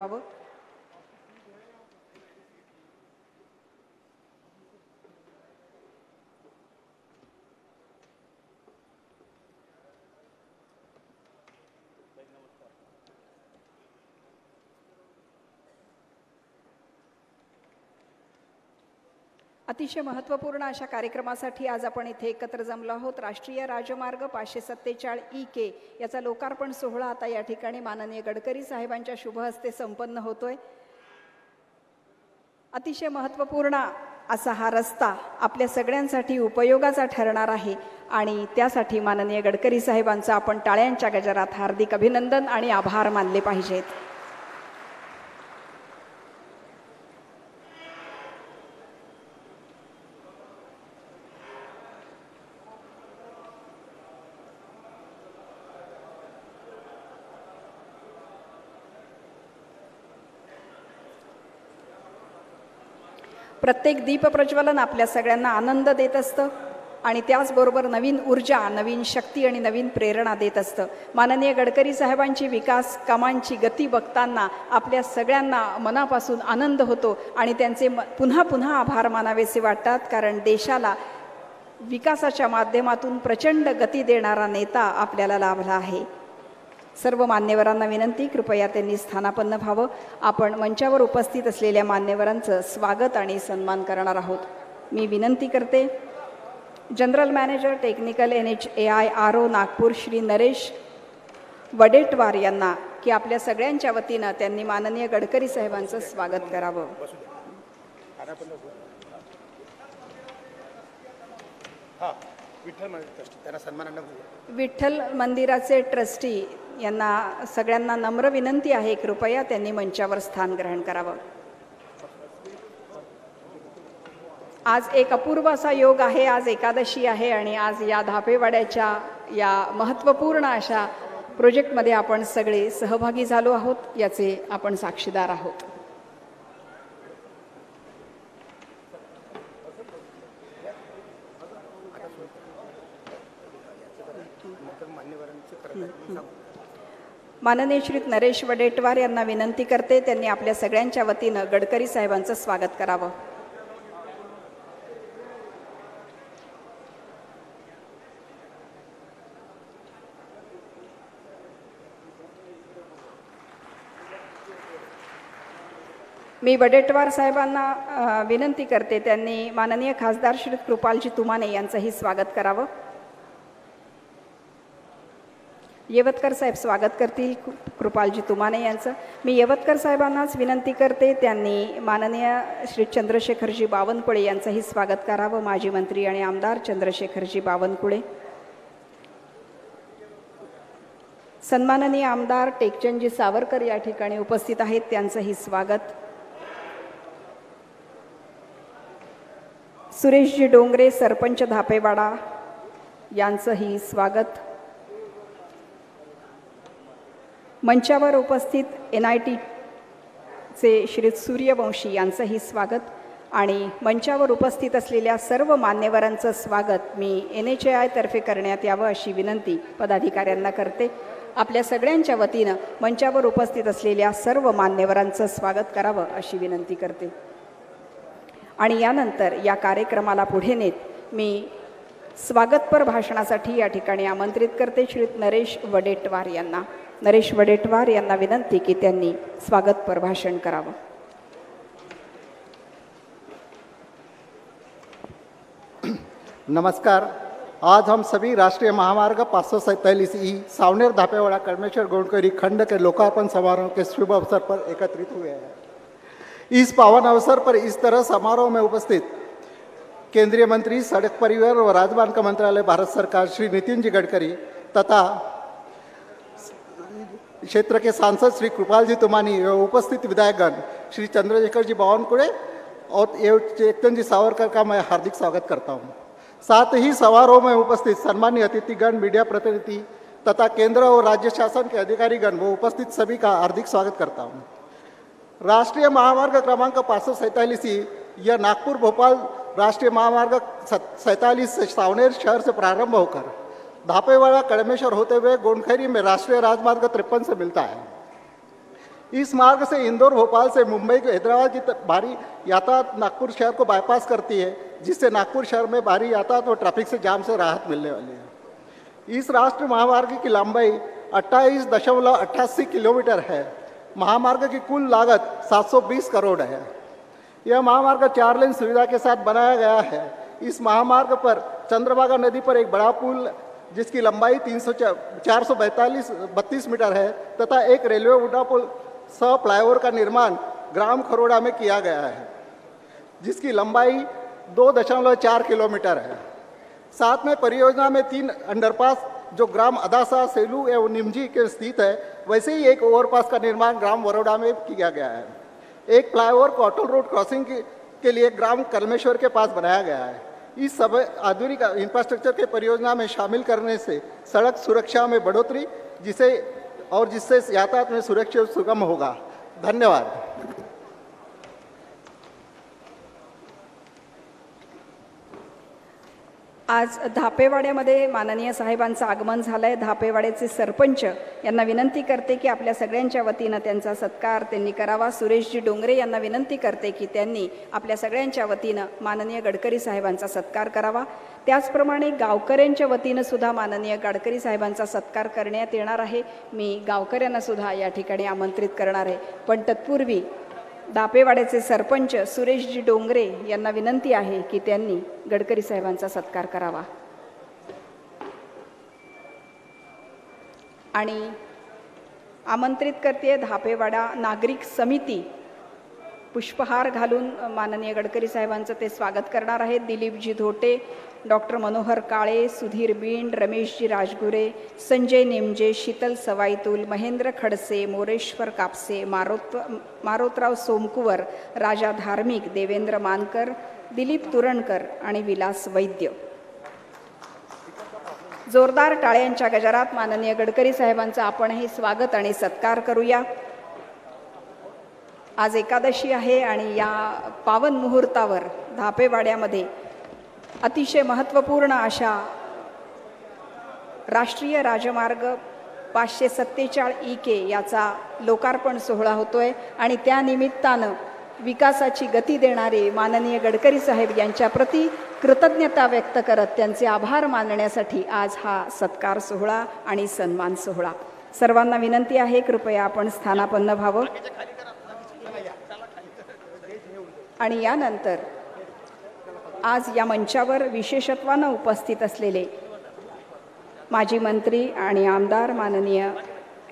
करावं। अतिशय महत्त्वपूर्ण अशा कार्यक्रमासाठी आज आपण इथे एकत्र जमलो आहोत। राष्ट्रीय राजमार्ग 547 EK याचा लोकार्पण सोहळा आता या ठिकाणी माननीय गडकरी साहेबांच्या शुभ हस्ते संपन्न होतोय। अतिशय महत्त्वपूर्ण असा हा रस्ता आपल्या सगळ्यांसाठी उपयोगाचा ठरणार आहे आणि त्यासाठी माननीय गडकरी साहेबांचा आपण टाळ्यांच्या गजरात हार्दिक अभिनंदन आणि आभार मानले पाहिजेत। प्रत्येक दीपप्रज्वलन आपल्या सगळ्यांना आनंद देत असतं आणि त्याचबरोबर नवीन ऊर्जा, नवीन शक्ती आणि नवीन प्रेरणा देत असतं। माननीय गडकरी साहेबांची विकास कामांची गती बघताना आपल्या सगळ्यांना मनापासून आनंद होतो आणि त्यांचे पुन्हा पुन्हा आभार मानावेसे वाटतात, कारण देशाला विकासाच्या माध्यमातून प्रचंड गती देणारा नेता आपल्याला लाभला आहे। सर्व मान्यवरांना विनंती, कृपया त्यांनी स्थानापन्न व्हावं। आपण मंचावर उपस्थित असलेल्या मान्यवरांचं स्वागत आणि सन्मान करणार आहोत। मी विनंती करते general manager technical NHAI RO Nagpur Shri Naresh Wadettiwar यांना की आपल्या सगळ्यांच्या वतीनं त्यांनी माननीय गडकरी साहेबांचं स्वागत करावं। विठ्ठल मंदिराचे ट्रस्टी यांना सगळ्यांना नम्र विनंती आहे, कृपया त्यांनी मंचावर स्थान ग्रहण करावं। आज एक अपूर्व असा योग आहे, आज एकादशी आहे आणि आज या धापेवाड्याच्या या महत्त्वपूर्ण अशा प्रोजेक्टमध्ये आपण सगळे सहभागी झालो आहोत, याचे आपण साक्षीदार आहोत। माननीय श्री नरेश वडेट्टीवार यांना विनंती करते त्यांनी आपल्या सगळ्यांच्या वतीनं गडकरी साहेबांचं स्वागत करावं। मी वडेट्टीवार साहेबांना विनंती करते त्यांनी माननीय खासदार श्री कृपालजी तुमाने यांचंही स्वागत करावं। येवतकर साहेब स्वागत करतील कृपालजी तुमाने यांचं। मी येवतकर साहेबांनाच विनंती करते त्यांनी माननीय श्री चंद्रशेखरजी बावनकुळे यांचंही स्वागत करावं। माजी मंत्री आणि आमदार चंद्रशेखरजी बावनकुळे। सन्माननीय आमदार टेकचंदजी सावरकर या ठिकाणी उपस्थित आहेत, त्यांचंही स्वागत। सुरेशजी डोंगरे सरपंच धापेवाडा यांचंही स्वागत। मंचावर उपस्थित NIT चे श्री सूर्यवंशी यांचंही स्वागत आणि मंचावर उपस्थित असलेल्या सर्व मान्यवरांचं स्वागत मी NHAI तर्फे करण्यात यावं अशी विनंती पदाधिकाऱ्यांना करते। आपल्या सगळ्यांच्या वतीनं मंचावर उपस्थित असलेल्या सर्व मान्यवरांचं स्वागत करावं अशी विनंती करते आणि यानंतर या कार्यक्रमाला पुढे नेत मी स्वागतपर भाषणासाठी या ठिकाणी आमंत्रित करते श्री नरेश वडेट्टीवार यांना। नरेश वडेट्टीवार यांना विनंती की त्यांनी स्वागतपर भाषण करावं। नमस्कार। आज हम सभी राष्ट्रीय महामार्ग 547 ई सावनेर धापेवाड़ा कड़मेश्वर गोंडकरी खंड के लोकार्पण समारोह के शुभ अवसर पर एकत्रित हुए हैं। इस पावन अवसर पर इस तरह समारोह में उपस्थित केंद्रीय मंत्री सड़क परिवहन और राजमार्ग का मंत्रालय भारत सरकार श्री नितिन जी गडकरी तथा क्षेत्र के सांसद श्री कृपाल जी तुमानी एवं उपस्थित विधायकगण श्री चंद्रशेखर जी बावनकुळे और टेकचंद जी सावरकर का मैं हार्दिक स्वागत करता हूं। साथ ही समारोह में उपस्थित सम्मानीय अतिथिगण, मीडिया प्रतिनिधि तथा केंद्र और राज्य शासन के अधिकारीगण व उपस्थित सभी का हार्दिक स्वागत करता हूं। राष्ट्रीय महामार्ग क्रमांक 547 ई यह नागपुर भोपाल राष्ट्रीय महामार्ग 47 से सावनेर शहर से प्रारंभ होकर धापेवाड़ा कड़मेश्वर होते हुए गोंडखैरी में राष्ट्रीय राजमार्ग 53 से मिलता है। इस मार्ग से इंदौर, भोपाल से मुंबई को हैदराबाद की भारी यातायात नागपुर शहर को बाईपास करती है, जिससे नागपुर शहर में भारी यातायात और ट्रैफिक से जाम से राहत मिलने वाली है। इस राष्ट्रीय महामार्ग की लंबाई 28.88 किलोमीटर है। महामार्ग की कुल लागत 720 करोड़ है। यह महामार्ग 4 लेन सुविधा के साथ बनाया गया है। इस महामार्ग पर चंद्रभागा नदी पर एक बड़ा पुल जिसकी लंबाई 432 मीटर है तथा एक रेलवे उड़ापुल सह फ्लाईओवर का निर्माण ग्राम खरोड़ा में किया गया है, जिसकी लंबाई 2.4 किलोमीटर है। साथ में परियोजना में 3 अंडरपास जो ग्राम अदासा, सेलू एवं निमजी के स्थित है, वैसे ही एक ओवरपास का निर्माण ग्राम वरोड़ा में किया गया है। एक फ्लाईओवर कॉटल रोड क्रॉसिंग के लिए ग्राम कलमेश्वर के पास बनाया गया है। इस सब आधुनिक इंफ्रास्ट्रक्चर के परियोजना में शामिल करने से सड़क सुरक्षा में बढ़ोतरी जिससे यातायात में सुरक्षा सुगम होगा। धन्यवाद। आज धापेवाड्यामध्ये माननीय साहेबांचं आगमन झालं आहे। धापेवाड्याचे सरपंच यांना विनंती करते की आपल्या सगळ्यांच्या वतीनं त्यांचा सत्कार त्यांनी करावा। सुरेशजी डोंगरे यांना विनंती करते की त्यांनी आपल्या सगळ्यांच्या वतीनं माननीय गडकरी साहेबांचा सत्कार करावा। त्याचप्रमाणे गावकऱ्यांच्या वतीनं सुद्धा माननीय गडकरी साहेबांचा सत्कार करण्यात येणार आहे। मी गावकऱ्यांना सुद्धा या ठिकाणी आमंत्रित करणार आहे, पण तत्पूर्वी दापेवाड्याचे सरपंच सुरेशजी डोंगरे यांना विनंती आहे की त्यांनी गडकरी साहेबांचा सत्कार करावा। आणि आमंत्रित करते धापेवाडा नागरिक समिती पुष्पहार घालून माननीय गडकरी साहेबांचं ते स्वागत करणार आहेत। दिलीपजी धोटे, डॉक्टर मनोहर काळे, सुधीर बिंड, रमेशजी राजगुरे, संजय नेमजे, शीतल सवाईतुल, महेंद्र खडसे, मोरेश्वर कापसे, मारोतराव सोमकुवर, राजा धार्मिक, देवेंद्र मानकर, दिलीप तुरणकर आणि विलास वैद्य। जोरदार टाळ्यांच्या गजरात माननीय गडकरी साहेबांचं आपणही स्वागत आणि सत्कार करूया। आज एकादशी आहे आणि या पावन मुहूर्तावर धापेवाड्यामध्ये अतिशय महत्त्वपूर्ण अशा राष्ट्रीय राजमार्ग 547 EK याचा लोकार्पण सोहळा होतोय आणि त्या निमित्तानं विकासाची गती देणारे माननीय गडकरी साहेब यांच्या प्रती कृतज्ञता व्यक्त करत त्यांचे आभार मानण्यासाठी आज हा सत्कार सोहळा आणि सन्मान सोहळा। सर्वांना विनंती आहे कृपया आपण स्थानापन्न व्हावं। आणि यानंतर आज या मंचावर विशेषत्वानं उपस्थित असलेले माजी मंत्री आणि आमदार माननीय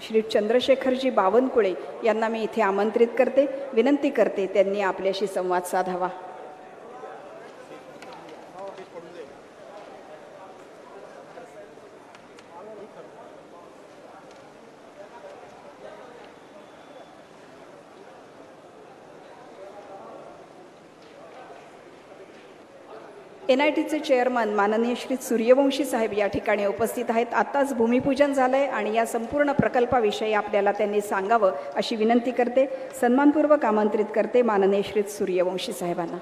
श्री चंद्रशेखरजी बावनकुळे यांना मी इथे आमंत्रित करते, विनंती करते त्यांनी आपल्याशी संवाद साधावा। NITचे चेअरमन माननीय श्री सूर्यवंशी साहेब या ठिकाणी उपस्थित आहेत। आताच भूमिपूजन झालंय आणि या संपूर्ण प्रकल्पाविषयी आपल्याला त्यांनी सांगावं अशी विनंती करते। सन्मानपूर्वक आमंत्रित करते माननीय श्री सूर्यवंशी साहेबांना।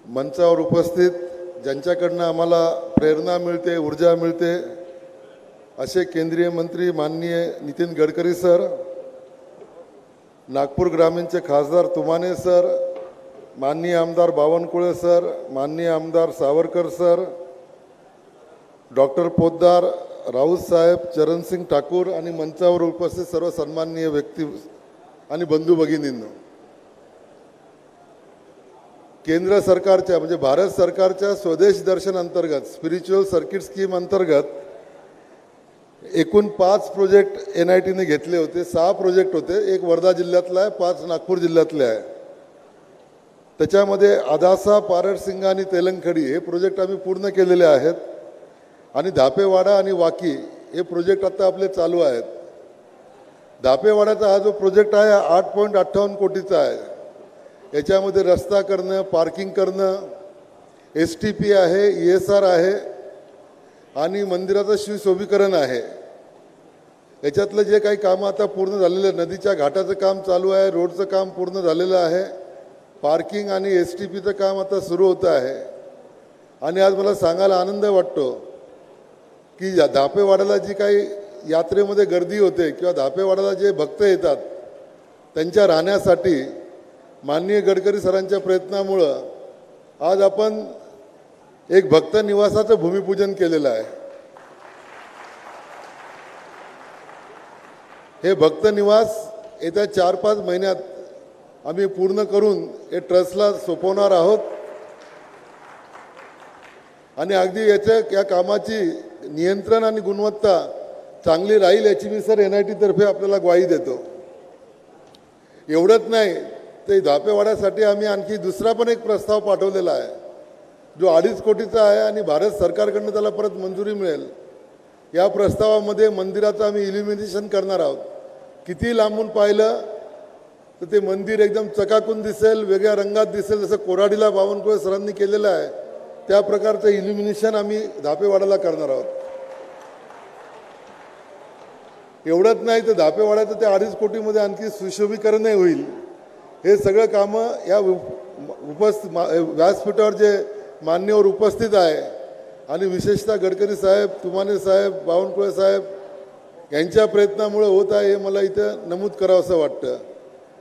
मंचावर उपस्थित ज्यांच्याकडनं आम्हाला प्रेरणा मिळते, ऊर्जा मिळते, असे केंद्रीय मंत्री माननीय नितीन गडकरी सर, नागपूर ग्रामीणचे खासदार तुमाने सर, माननीय आमदार बावनकुळे सर, माननीय आमदार सावरकर सर, डॉक्टर पोद्दार, राऊत साहेब, चरणसिंग ठाकूर आणि मंचावर उपस्थित सर्व सन्माननीय व्यक्ती आणि बंधू भगिनींनो, केंद्र सरकारच्या म्हणजे भारत सरकारच्या स्वदेश दर्शन अंतर्गत स्पिरिच्युअल सर्किट स्कीम अंतर्गत एकूण 5 प्रोजेक्ट NITने घेतले होते। 6 प्रोजेक्ट होते, एक वर्धा जिल्ह्यातला आहे, 5 नागपूर जिल्ह्यातले आहे। त्याच्यामध्ये आदासा, पारडसिंगा आणि तेलंगखडी हे प्रोजेक्ट आम्ही पूर्ण केलेले आहेत आणि धापेवाडा आणि वाकी हे प्रोजेक्ट आता आपले चालू आहेत। धापेवाड्याचा हा जो प्रोजेक्ट आहे 8.58 कोटीचा आहे। याच्यामध्ये रस्ता करणं, पार्किंग करणं, STP आहे, ESR आहे आणि मंदिराचं सुशोभीकरण आहे। याच्यातलं जे काही कामं आता पूर्ण झालेलं आहे, नदीच्या घाटाचं काम चालू आहे, रोडचं काम पूर्ण झालेलं आहे, पार्किंग आणि STPचं काम आता सुरू होतं आहे आणि आज मला सांगायला आनंद वाटतो की धापेवाड्याला जी काही यात्रेमध्ये गर्दी होते किंवा धापेवाड्याला जे भक्त येतात त्यांच्या राहण्यासाठी माननीय गडकरी सरांच्या प्रयत्नामुळं आज आपण एक भक्त निवासाचं भूमिपूजन केलेलं आहे. हे भक्त निवास येत्या 4-5 महिन्यात आम्ही पूर्ण करून हे ट्रस्टला सोपवणार आहोत आणि अगदी या कामाची नियंत्रण आणि गुणवत्ता चांगली राहील याची मी सर NIT तर्फे आपल्याला ग्वाही देतो. एवढंच नाही, ते धापेवाड्यासाठी आम्ही आणखी दुसरा पण एक प्रस्ताव पाठवलेला आहे जो 2.5 कोटीचा आहे आणि भारत सरकारकडनं त्याला परत मंजुरी मिळेल. या प्रस्तावामध्ये मंदिराचं आम्ही इल्युमिनेशन करणार आहोत. किती लांबून पाहिलं तर ते मंदिर एकदम चकाकून दिसेल, वेगळ्या रंगात दिसेल, जसं कोराडीला बावनकुळे सरांनी केलेलं आहे त्या प्रकारचं इल्युमिनेशन आम्ही धापेवाड्याला करणार आहोत. एवढंच नाही तर धापेवाड्याचं ते 2.5 कोटीमध्ये आणखी सुशोभीकरणही होईल. हे सगळं कामं या व्यासपीठावर जे मान्यवर उपस्थित आहे आणि विशेषतः गडकरी साहेब, तुमाने साहेब, बावनकुळे साहेब यांच्या प्रयत्नामुळे होत आहे हे मला इथं नमूद करावं असं वाटतं.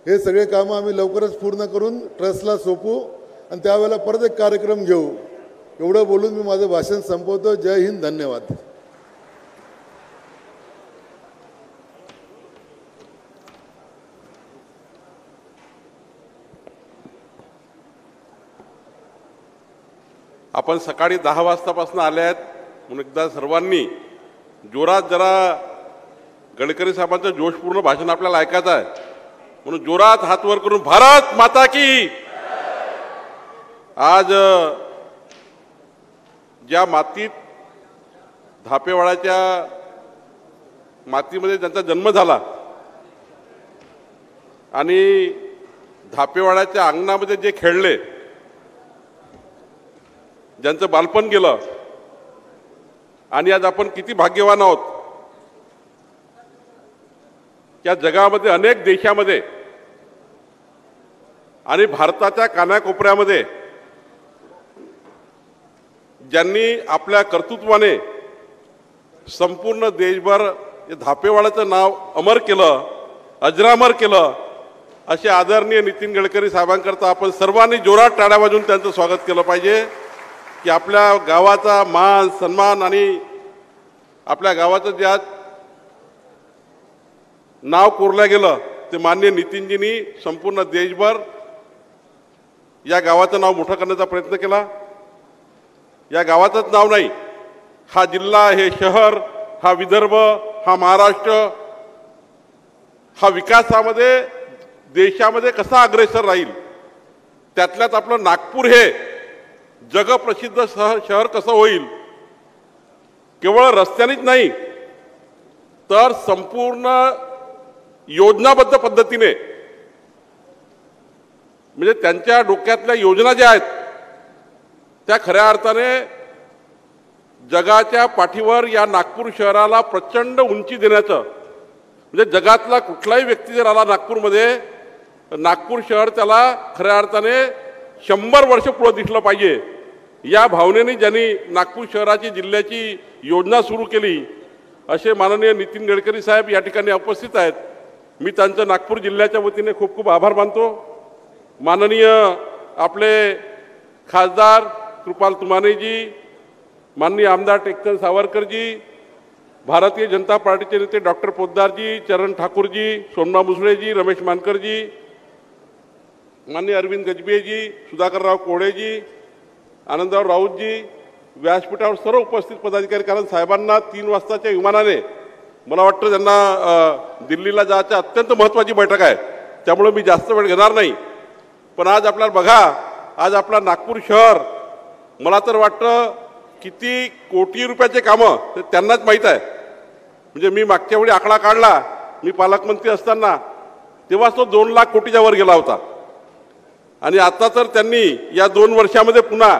हे सगळे कामं आम्ही लवकरच पूर्ण करून ट्रस्टला सोपवू आणि त्यावेळेला परत एक कार्यक्रम घेऊ. एवढं बोलून मी माझं भाषण संपवतो. जय हिंद, धन्यवाद. आपण सकाळी 10 वाजतापासून आले आहेत म्हणून एकदा सर्वांनी जोरात जरा गडकरी साहेबांचं जोशपूर्ण भाषण आपल्याला ऐकायचं आहे म्हणून जोरात हात वर करून भारत माता की. आज ज्या मातीत धापेवाड्याच्या मातीमध्ये त्यांचा जन्म झाला आणि धापेवाड्याच्या अंगणामध्ये जे खेळले, ज्यांचं बालपण गेलं आणि आज आपण किती भाग्यवान आहोत. या जगामध्ये अनेक देशामध्ये आणि भारताच्या कानाकोपऱ्यामध्ये ज्यांनी आपल्या कर्तृत्वाने संपूर्ण देशभर धापेवाड्याचं नाव अमर केलं, अजरामर केलं, असे आदरणीय नितीन गडकरी साहेबांकरता आपण सर्वांनी जोरात टाळ्या वाजवून त्यांचं स्वागत केलं पाहिजे की आपल्या गावाचा मान सन्मान आणि आपल्या गावाचं जे आज नाव कोरलं गेलं ते माननीय नितीनजींनी संपूर्ण देशभर या गावाचं नाव मोठं करण्याचा प्रयत्न केला. या गावाचंच नाव नाही, हा जिल्हा, हे शहर, हा विदर्भ, हा महाराष्ट्र, हा विकासामध्ये देशामध्ये कसा अग्रेसर राहील, त्यातल्यात आपलं नागपूर हे जगप्रसिद्ध शहर कसं होईल, केवळ रस्त्यानेच नाही तर संपूर्ण योजनाबद्ध पद्धतीने, म्हणजे त्यांच्या डोक्यातल्या योजना ज्या आहेत त्या खऱ्या अर्थाने जगाच्या पाठीवर या नागपूर शहराला प्रचंड उंची देण्याचं, म्हणजे जगातला कुठलाही व्यक्ती जर आला नागपूरमध्ये, नागपूर शहर त्याला खऱ्या अर्थाने 100 वर्ष पुढे दिसलं पाहिजे या भावनेने ज्यांनी नागपूर शहराची जिल्ह्याची योजना सुरू केली असे माननीय नितीन गडकरी साहेब या ठिकाणी उपस्थित आहेत. मी त्यांचं नागपूर जिल्ह्याच्या वतीने खूप खूप आभार मानतो. माननीय आपले खासदार कृपाल तुमानेजी, माननीय आमदार टेकचंद सावरकरजी, भारतीय जनता पार्टीचे नेते डॉक्टर पोद्दारजी, चरण ठाकूरजी, सोमनाथ मुसळेजी, रमेश मानकरजी, माननीय अरविंद गजबेजी, सुधाकरराव कोळेजी, आनंदराव राऊतजी, व्यासपीठावर सर्व उपस्थित पदाधिकारी, कारण साहेबांना 3 वाजताच्या विमानाने मला वाटतं त्यांना दिल्लीला जायचं अत्यंत महत्त्वाची बैठक आहे, त्यामुळे मी जास्त वेळ घेणार नाही. पण आज आपल्याला बघा, आज आपला नागपूर शहर मला तर वाटतं किती कोटी रुपयाचे कामं ते त्यांनाच माहीत आहे. म्हणजे मी मागच्या वेळी आकडा काढला, मी पालकमंत्री असताना, तेव्हा तो 2 लाख कोटीच्या वर गेला होता आणि आता तर त्यांनी या 2 वर्षामध्ये पुन्हा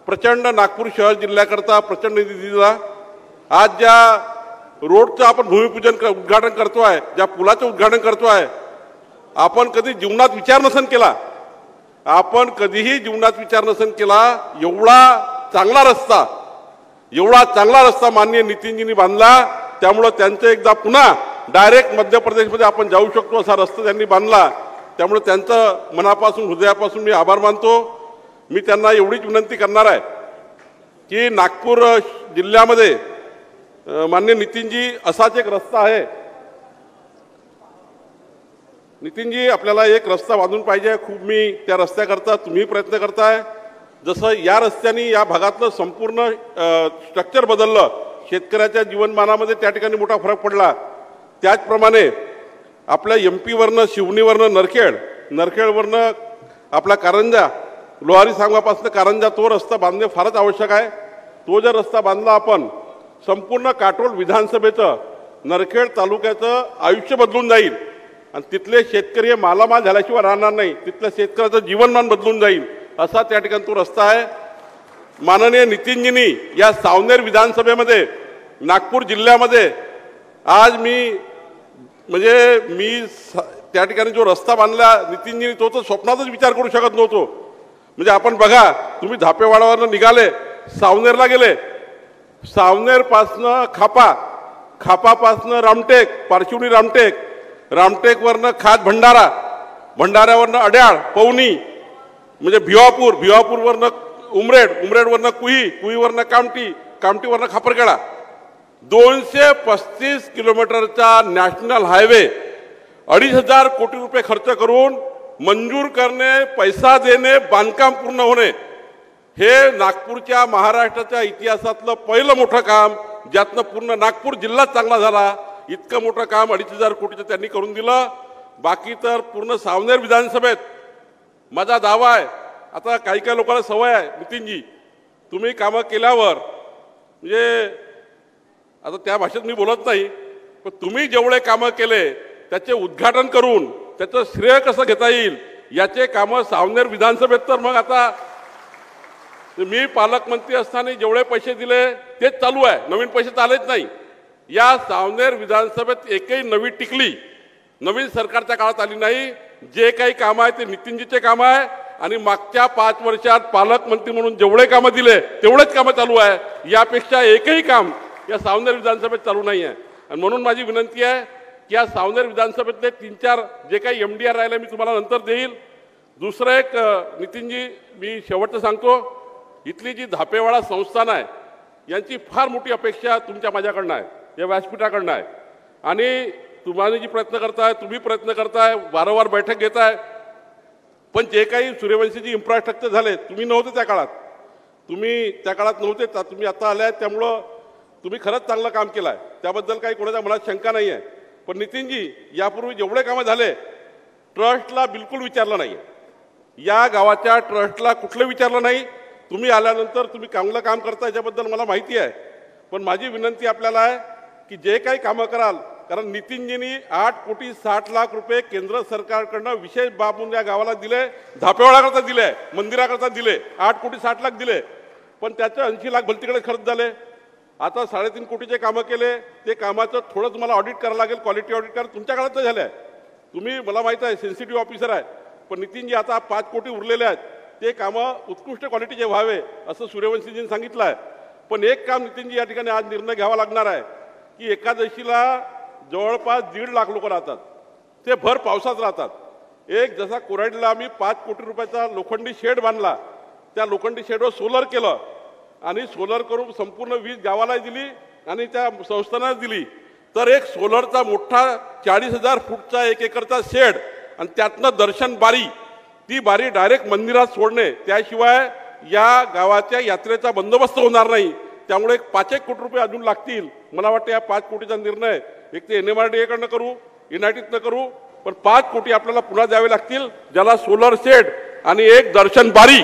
प्रचंड नागपूर शहर जिल्ह्याकरता प्रचंड निधी दिला. आज ज्या रोडचं आपण भूमिपूजन उद्घाटन करतोय, ज्या पुलाचं उद्घाटन करतोय, आपण कधी जीवनात विचार नसेल केला, आपण कधीही जीवनात विचार नसेल केला एवढा चांगला रस्ता, एवढा चांगला रस्ता माननीय नितीनजींनी बांधला, त्यामुळं त्यांचं एकदा पुन्हा डायरेक्ट मध्य प्रदेशमध्ये आपण जाऊ शकतो असा रस्ता त्यांनी बांधला. त्यामुळे त्यांचं मनापासून हृदयापासून मी आभार मानतो. मी त्यांना एवढीच विनंती करणार आहे की नागपूर जिल्ह्यामध्ये माननीय नितीनजी असाच एक रस्ता आहे. नितीनजी आपल्याला एक रस्ता बांधून पाहिजे. खूप मी त्या रस्त्याकरता तुम्ही प्रयत्न करताय. जसं या रस्त्याने या भागातलं संपूर्ण स्ट्रक्चर बदललं, शेतकऱ्याच्या जीवनमानामध्ये त्या ठिकाणी मोठा फरक पडला. त्याचप्रमाणे आपल्या MP वरनं शिवनीवरनं नरखेडवरनं आपला कारंजा, लोहारी सांगवापासून कारंजा तो रस्ता बांधणे फारच आवश्यक आहे. तो जर रस्ता बांधला आपण, संपूर्ण काटोल विधानसभेचं नरखेड तालुक्याचं आयुष्य बदलून जाईल आणि तिथले शेतकरी मालामाल झाल्याशिवाय राहणार नाही. तिथल्या शेतकऱ्याचं जीवनमान बदलून जाईल असा त्या ठिकाणी तो रस्ता आहे. माननीय नितीनजींनी या सावनेर विधानसभेमध्ये नागपूर जिल्ह्यामध्ये आज मी त्या ठिकाणी जो रस्ता बांधला नितीनजींनी, तो तर स्वप्नातच विचार करू शकत नव्हतो. म्हणजे आपण बघा, तुम्ही धापेवाडावरनं निघाले, सावनेरला गेले, सावनेरपासनं खापापासनं रामटेक, पारशिवनी रामटेकवरनं खात भंडाऱ्यावरनं अड्याळ, पवनी, म्हणजे भिवापूरवरनं उमरेडवरनं कुईवरनं कामटीवरनं खापरखेडा, 235 किलोमीटरचा नॅशनल हायवे 2,500 कोटी रुपये खर्च करून मंजूर करणे, पैसा देणे, बांधकाम पूर्ण होणे, हे नागपूरच्या महाराष्ट्राच्या इतिहासातलं पहिलं मोठं काम, ज्यातनं पूर्ण नागपूर जिल्हा चांगला झाला. इतकं मोठं काम 2,500 कोटीचं त्यांनी करून दिलं. बाकी तर पूर्ण सावनेर विधानसभेत माझा दावा आहे. आता काही लोकांना सवय आहे, नितीनजी तुम्ही कामं केल्यावर, म्हणजे आता त्या भाषेत मी बोलत नाही, पण तुम्ही जेवढे कामं केले त्याचे उद्घाटन करून त्याचं श्रेय कसं घेता येईल याचे कामं सावनेर विधानसभेत, तर मग आता मी पालकमंत्री असताना जेवढे पैसे दिले तेच चालू आहे, नवीन पैसे तर आलेच नाही. या सावनेर विधानसभेत एकही नवी टिकली नवीन सरकारच्या काळात आली नाही. जे काही कामं आहे ते नितीनजीचे कामं आहे आणि मागच्या 5 वर्षात पालकमंत्री म्हणून जेवढे कामं दिले तेवढेच कामं चालू आहे. यापेक्षा एकही काम या सावनेर विधानसभेत चालू नाही आहे. आणि म्हणून माझी विनंती आहे की या सावनेर विधानसभेतले 3-4 जे काही MDR राहिले मी तुम्हाला नंतर देईल. दुसरं एक नितीनजी मी शेवटचं सांगतो, इथली जी धापेवाडा संस्थान आहे यांची फार मोठी अपेक्षा तुमच्या माझ्याकडनं आहे, या व्यासपीठाकडनं आहे. आणि तुम्हाला जी प्रयत्न करताय, तुम्ही प्रयत्न करताय, वारंवार बैठक घेताय, पण जे काही सूर्यवंशीची इन्फ्रास्ट्रक्चर झाले, तुम्ही नव्हते त्या काळात, नव्हते, तुम्ही आता आले आहेत, त्यामुळं तुम्ही खरंच चांगलं काम केलं आहे, त्याबद्दल काही कोणाच्या मनात शंका नाही आहे. पण नितीनजी यापूर्वी जेवढे कामं झाले ट्रस्टला बिलकुल विचारलं नाही, या गावाच्या ट्रस्टला कुठलं विचारलं नाही. तुम्ही आल्यानंतर तुम्ही चांगलं काम करता याच्याबद्दल मला माहिती आहे. पण माझी विनंती आपल्याला आहे की जे काही कामं कराल, कारण नितीनजींनी 8,60,00,000 रुपये केंद्र सरकारकडनं विशेष बाब म्हणून या गावाला दिले, धापेवाडाकरता दिले, मंदिराकरता दिले, 8,60,00,000 दिले, पण त्याचं 80 लाख भलतीकडे खर्च झाले. आता 3.5 कोटीचे कामं केले, ते कामाचं थोडं तुम्हाला ऑडिट करावं लागेल, क्वालिटी ऑडिट करा. तुमच्या काळात तर झालं आहे, तुम्ही मला माहीत आहे सेन्सिटिव्ह ऑफिसर आहे, पण नितीनजी आता 5 कोटी उरलेले आहेत, ते कामं उत्कृष्ट क्वालिटीचे व्हावे असं सूर्यवंशीजींनी सांगितलं आहे. पण एक काम नितीनजी या ठिकाणी आज निर्णय घ्यावा लागणार आहे की एकादशीला जवळपास 1.5 लाख लोक राहतात, ते भर पावसात राहतात. एक जसा कोराडीला आम्ही 5 कोटी रुपयाचा लोखंडी शेड बांधला, त्या लोखंडी शेडवर सोलर केलं आणि सोलर करून संपूर्ण वीज गावाला दिली आणि त्या संस्थांना दिली. तर एक सोलरचा मोठा 40,000 फूटचा 1 एकरचा शेड आणि त्यातनं दर्शन बारी, ती बारी डायरेक्ट मंदिरात सोडणे, त्याशिवाय या गावाच्या यात्रेचा बंदोबस्त होणार नाही. त्यामुळे 5-1 कोटी रुपये अजून लागतील. मला वाटतं या 5 कोटीचा निर्णय एक ते NMRDA करू, युनायटेडनं करू, पण 5 कोटी आपल्याला पुन्हा द्यावे लागतील, ज्याला सोलर शेड आणि एक दर्शन बारी.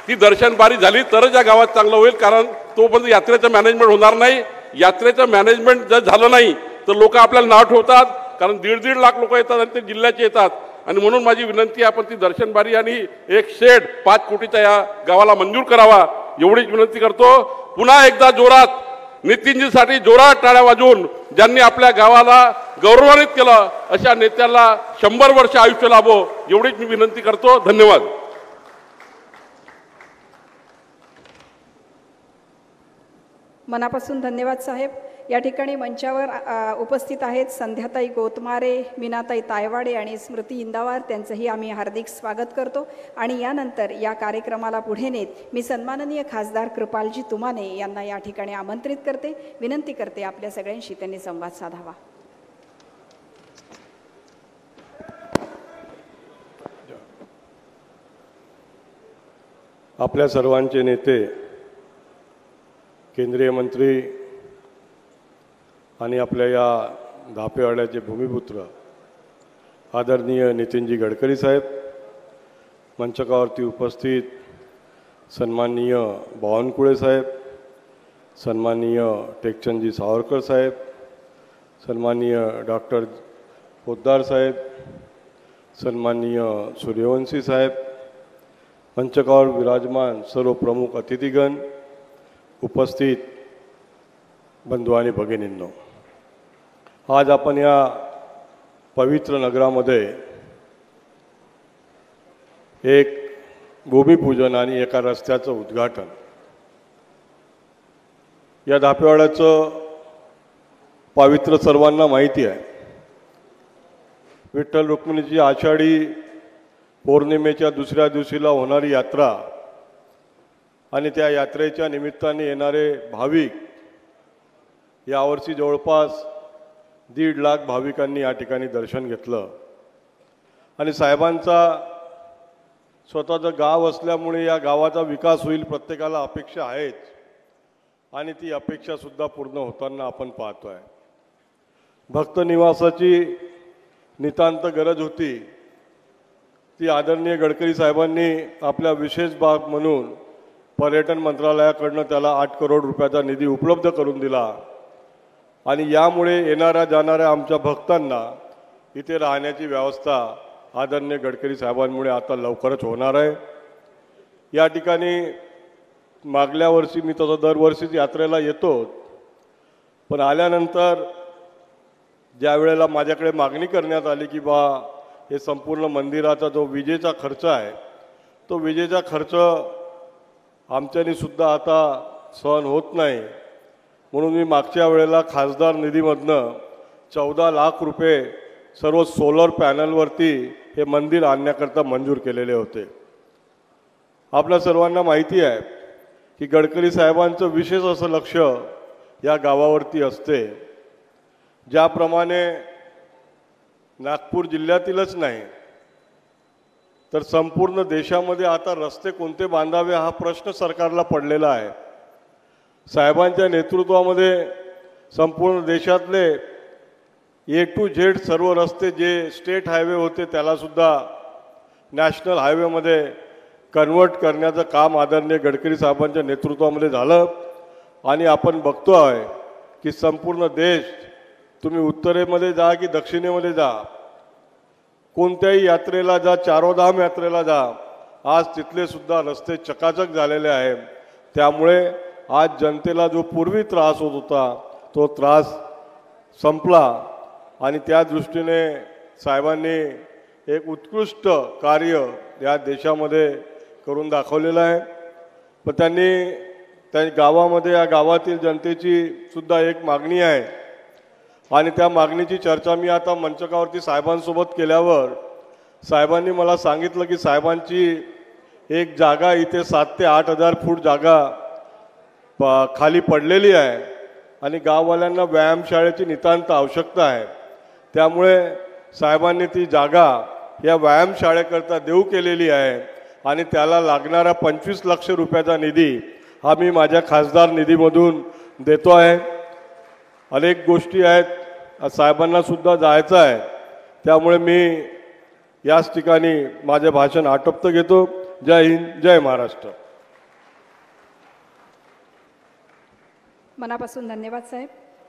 ती दर्शन बारी झाली तरच या गावात चांगलं होईल, कारण तोपर्यंत यात्रेचं मॅनेजमेंट होणार नाही. यात्रेचं मॅनेजमेंट जर झालं नाही तर लोक आपल्याला नाव ठेवतात, कारण 1.5 लाख लोक येतात आणि ते जिल्ह्याचे येतात. आणि म्हणून माझी विनंती आहे, आपण ती दर्शन बारी आणि एक शेड 5 कोटीचा या गावाला मंजूर करावा एवढीच विनंती करतो. पुन्हा एकदा जोरात नितीनजीसाठी जोरात टाळ्या वाजवून ज्यांनी आपल्या गावाला गौरवान्वित केलं अशा नेत्याला 100 वर्ष आयुष्य लाभो एवढीच मी विनंती करतो. धन्यवाद. मनापासून धन्यवाद साहेब. या ठिकाणी मंचावर उपस्थित आहेत संध्याताई गोतमारे, मीनाताई तायवाडे आणि स्मृती इंदावार. त्यांचंही आम्ही हार्दिक स्वागत करतो. आणि यानंतर या कार्यक्रमाला पुढे नेत मी सन्माननीय खासदार कृपालजी तुमाने यांना या ठिकाणी आमंत्रित करते. विनंती करते आपल्या सगळ्यांशी त्यांनी संवाद साधावा. आपल्या सर्वांचे नेते, केंद्रीय मंत्री आणि आपल्या या धापेवाड्याचे भूमिपुत्र आदरणीय नितीनजी गडकरी साहेब, मंचकावरती उपस्थित सन्माननीय बावनकुळे साहेब, सन्माननीय टेकचंदजी सावरकर साहेब, सन्माननीय डॉक्टर पोद्दार साहेब, सन्माननीय सूर्यवंशी साहेब, मंचकावर विराजमान सर्व प्रमुख अतिथीगण, उपस्थित बंधू आणि भगिनींनो, आज आपण या पवित्र नगरामध्ये एक भूमिपूजन आणि एका रस्त्याचं उद्घाटन, या धापेवाड्याचं पावित्र्य सर्वांना माहिती आहे. विठ्ठल रुक्मिणीची आषाढी पौर्णिमेच्या दुसऱ्या दिवशीला होणारी यात्रा आणि त्या यात्रेच्या निमित्ताने येणारे भाविक, यावर्षी जवळपास 1.5 लाख भाविकांनी या ठिकाणी दर्शन घेतलं. आणि साहेबांचा स्वतःचं गाव असल्यामुळे या गावाचा विकास होईल प्रत्येकाला अपेक्षा आहेच, आणि ती अपेक्षासुद्धा पूर्ण होताना आपण पाहतो आहे. भक्त निवासाची नितांत गरज होती, ती आदरणीय गडकरी साहेबांनी आपल्या विशेष बाब म्हणून पर्यटन मंत्रालयाकडनं त्याला 8 करोड रुपयाचा निधी उपलब्ध करून दिला. आणि यामुळे येणाऱ्या जाणाऱ्या आमच्या भक्तांना इथे राहण्याची व्यवस्था आदरणीय गडकरी साहेबांमुळे आता लवकरच होणार आहे. या ठिकाणी मागल्या वर्षी मी तसं दरवर्षीच यात्रेला येतो, पण आल्यानंतर ज्या वेळेला माझ्याकडे मागणी करण्यात आली की बा हे संपूर्ण मंदिराचा जो विजेचा खर्च आहे, तो विजेचा खर्च आमच्यानी सुद्धा आता सहन होत नाही, म्हणून मी मागच्या वेळेला खासदार निधीमधनं 14 लाख रुपये सर्व सोलर पॅनलवरती हे मंदिर आणण्याकरता मंजूर केलेले होते. आपल्या सर्वांना माहिती आहे की गडकरी साहेबांचं विशेष असं लक्ष या गावावरती असते. ज्याप्रमाणे नागपूर जिल्ह्यातीलच नाही तर संपूर्ण देशामध्ये आता रस्ते कोणते बांधावे हा प्रश्न सरकारला पडलेला आहे. साहेबांच्या नेतृत्वामध्ये संपूर्ण देशातले A to Z सर्व रस्ते जे स्टेट हायवे होते त्यालासुद्धा नॅशनल हायवेमध्ये कन्वर्ट करण्याचं काम आदरणीय गडकरी साहेबांच्या नेतृत्वामध्ये झालं. आणि आपण बघतो आहे की संपूर्ण देश, तुम्ही उत्तरेमध्ये जा की दक्षिणेमध्ये जा, कोणत्याही यात्रेला जा, चारोधाम यात्रेला जा, आज तिथले सुद्धा रस्ते चकाचक झालेले आहेत. त्यामुळे आज जनतेला जो पूर्वी त्रास होत होता तो त्रास संपला. आणि त्या दृष्टीने साहेबांनी एक उत्कृष्ट कार्य या देशामध्ये करून दाखवलेलं आहे. पण त्यांनी त्या गावामध्ये, या गावातील जनतेची सुद्धा एक मागणी आहे आणि त्या मागणीची चर्चा मी आता मंचकावरती साहेबांसोबत केल्यावर साहेबांनी मला सांगितलं की साहेबांची एक जागा इथे 7 ते 8 हजार फूट जागा खाली पडलेली आहे आणि गाववाल्यांना व्यायामशाळेची नितांत आवश्यकता आहे. त्यामुळे साहेबांनी ती जागा या व्यायामशाळेकरता देऊ केलेली आहे आणि त्याला लागणारा 25 लाख रुपयाचा निधी हा मी माझ्या खासदार निधीमधून देतो आहे. अनेक गोष्टी आहेत, साहेबांना सुद्धा जायचं आहे, त्यामुळे मी याच ठिकाणी माझे भाषण आटोपतं घेतो. जय हिंद, जय महाराष्ट्र. मनापासून धन्यवाद साहेब.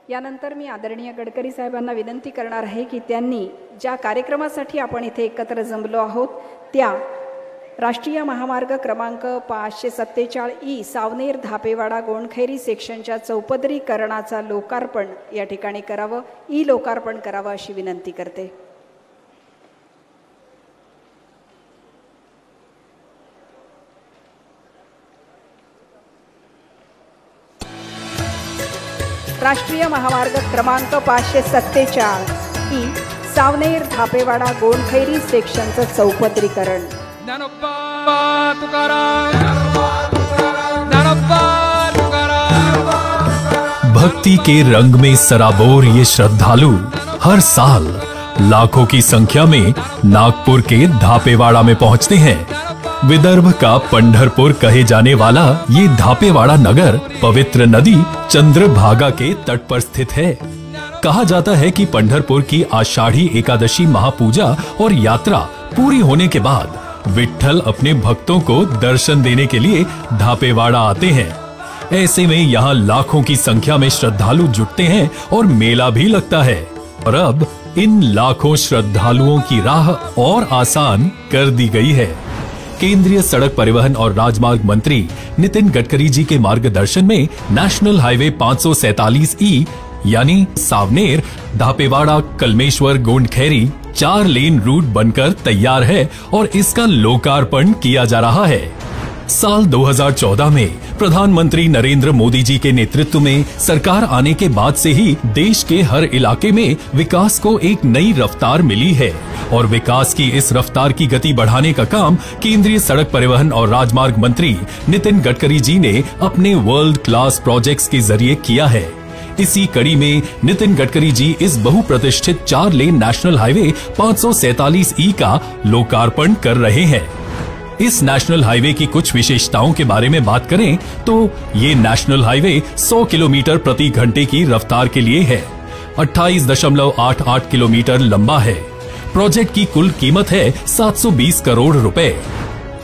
यानंतर मी आदरणीय गडकरी साहेबांना विनंती करणार आहे की त्यांनी ज्या कार्यक्रमासाठी आपण इथे एकत्र जमलो आहोत त्या राष्ट्रीय महामार्ग क्रमांक 547 सावनेर धापेवाडा गोंडखैरी सेक्शनच्या चौपदरीकरणाचा लोकार्पण या ठिकाणी करावं, लोकार्पण करावं अशी विनंती करते. राष्ट्रीय महामार्ग क्रमांक 547 ई सावनेर धापेवाडा गोंडखैरी सेक्शनचं चौपदरीकरण. ज्ञानोबा तुकाराम, ज्ञानोबा तुकाराम. भक्ति के रंग में सराबोर ये श्रद्धालु हर साल लाखों की संख्या में नागपुर के धापेवाड़ा में पहुंचते हैं. विदर्भ का पंढरपुर कहे जाने वाला ये धापेवाड़ा नगर पवित्र नदी चंद्रभागा के तट पर स्थित है. कहा जाता है कि पंढरपुर की आषाढ़ी एकादशी महापूजा और यात्रा पूरी होने के बाद विट्ठल अपने भक्तों को दर्शन देने के लिए धापेवाड़ा आते हैं. ऐसे में यहाँ लाखों की संख्या में श्रद्धालु जुटते हैं और मेला भी लगता है. और अब इन लाखों श्रद्धालुओं की राह और आसान कर दी गई है. केंद्रीय सड़क परिवहन और राजमार्ग मंत्री नितिन गडकरी जी के मार्गदर्शन में नेशनल हाईवे 547 ई यानी सावनेर धापेवाड़ा कलमेश्वर गोंडखैरी 4 लेन रूट बनकर तैयार है और इसका लोकार्पण किया जा रहा है. साल 2014 में प्रधानमंत्री नरेंद्र मोदी जी के नेतृत्व में सरकार आने के बाद से ही देश के हर इलाके में विकास को एक नई रफ्तार मिली है और विकास की इस रफ्तार की गति बढ़ाने का काम केंद्रीय सड़क परिवहन और राजमार्ग मंत्री नितिन गडकरी जी ने अपने वर्ल्ड क्लास प्रोजेक्ट्स के जरिए किया है. इसी कड़ी में नितिन गडकरी जी इस बहुप्रतिष्ठित 4 लेन नेशनल हाईवे 547 ई का लोकार्पण कर रहे हैं. इस नेशनल हाईवे की कुछ विशेषताओं के बारे में बात करें तो ये नेशनल हाईवे 100 किलोमीटर प्रति घंटे की रफ्तार के लिए है. 28.88 किलोमीटर लंबा है. प्रोजेक्ट की कुल कीमत है 720 करोड़ रुपए.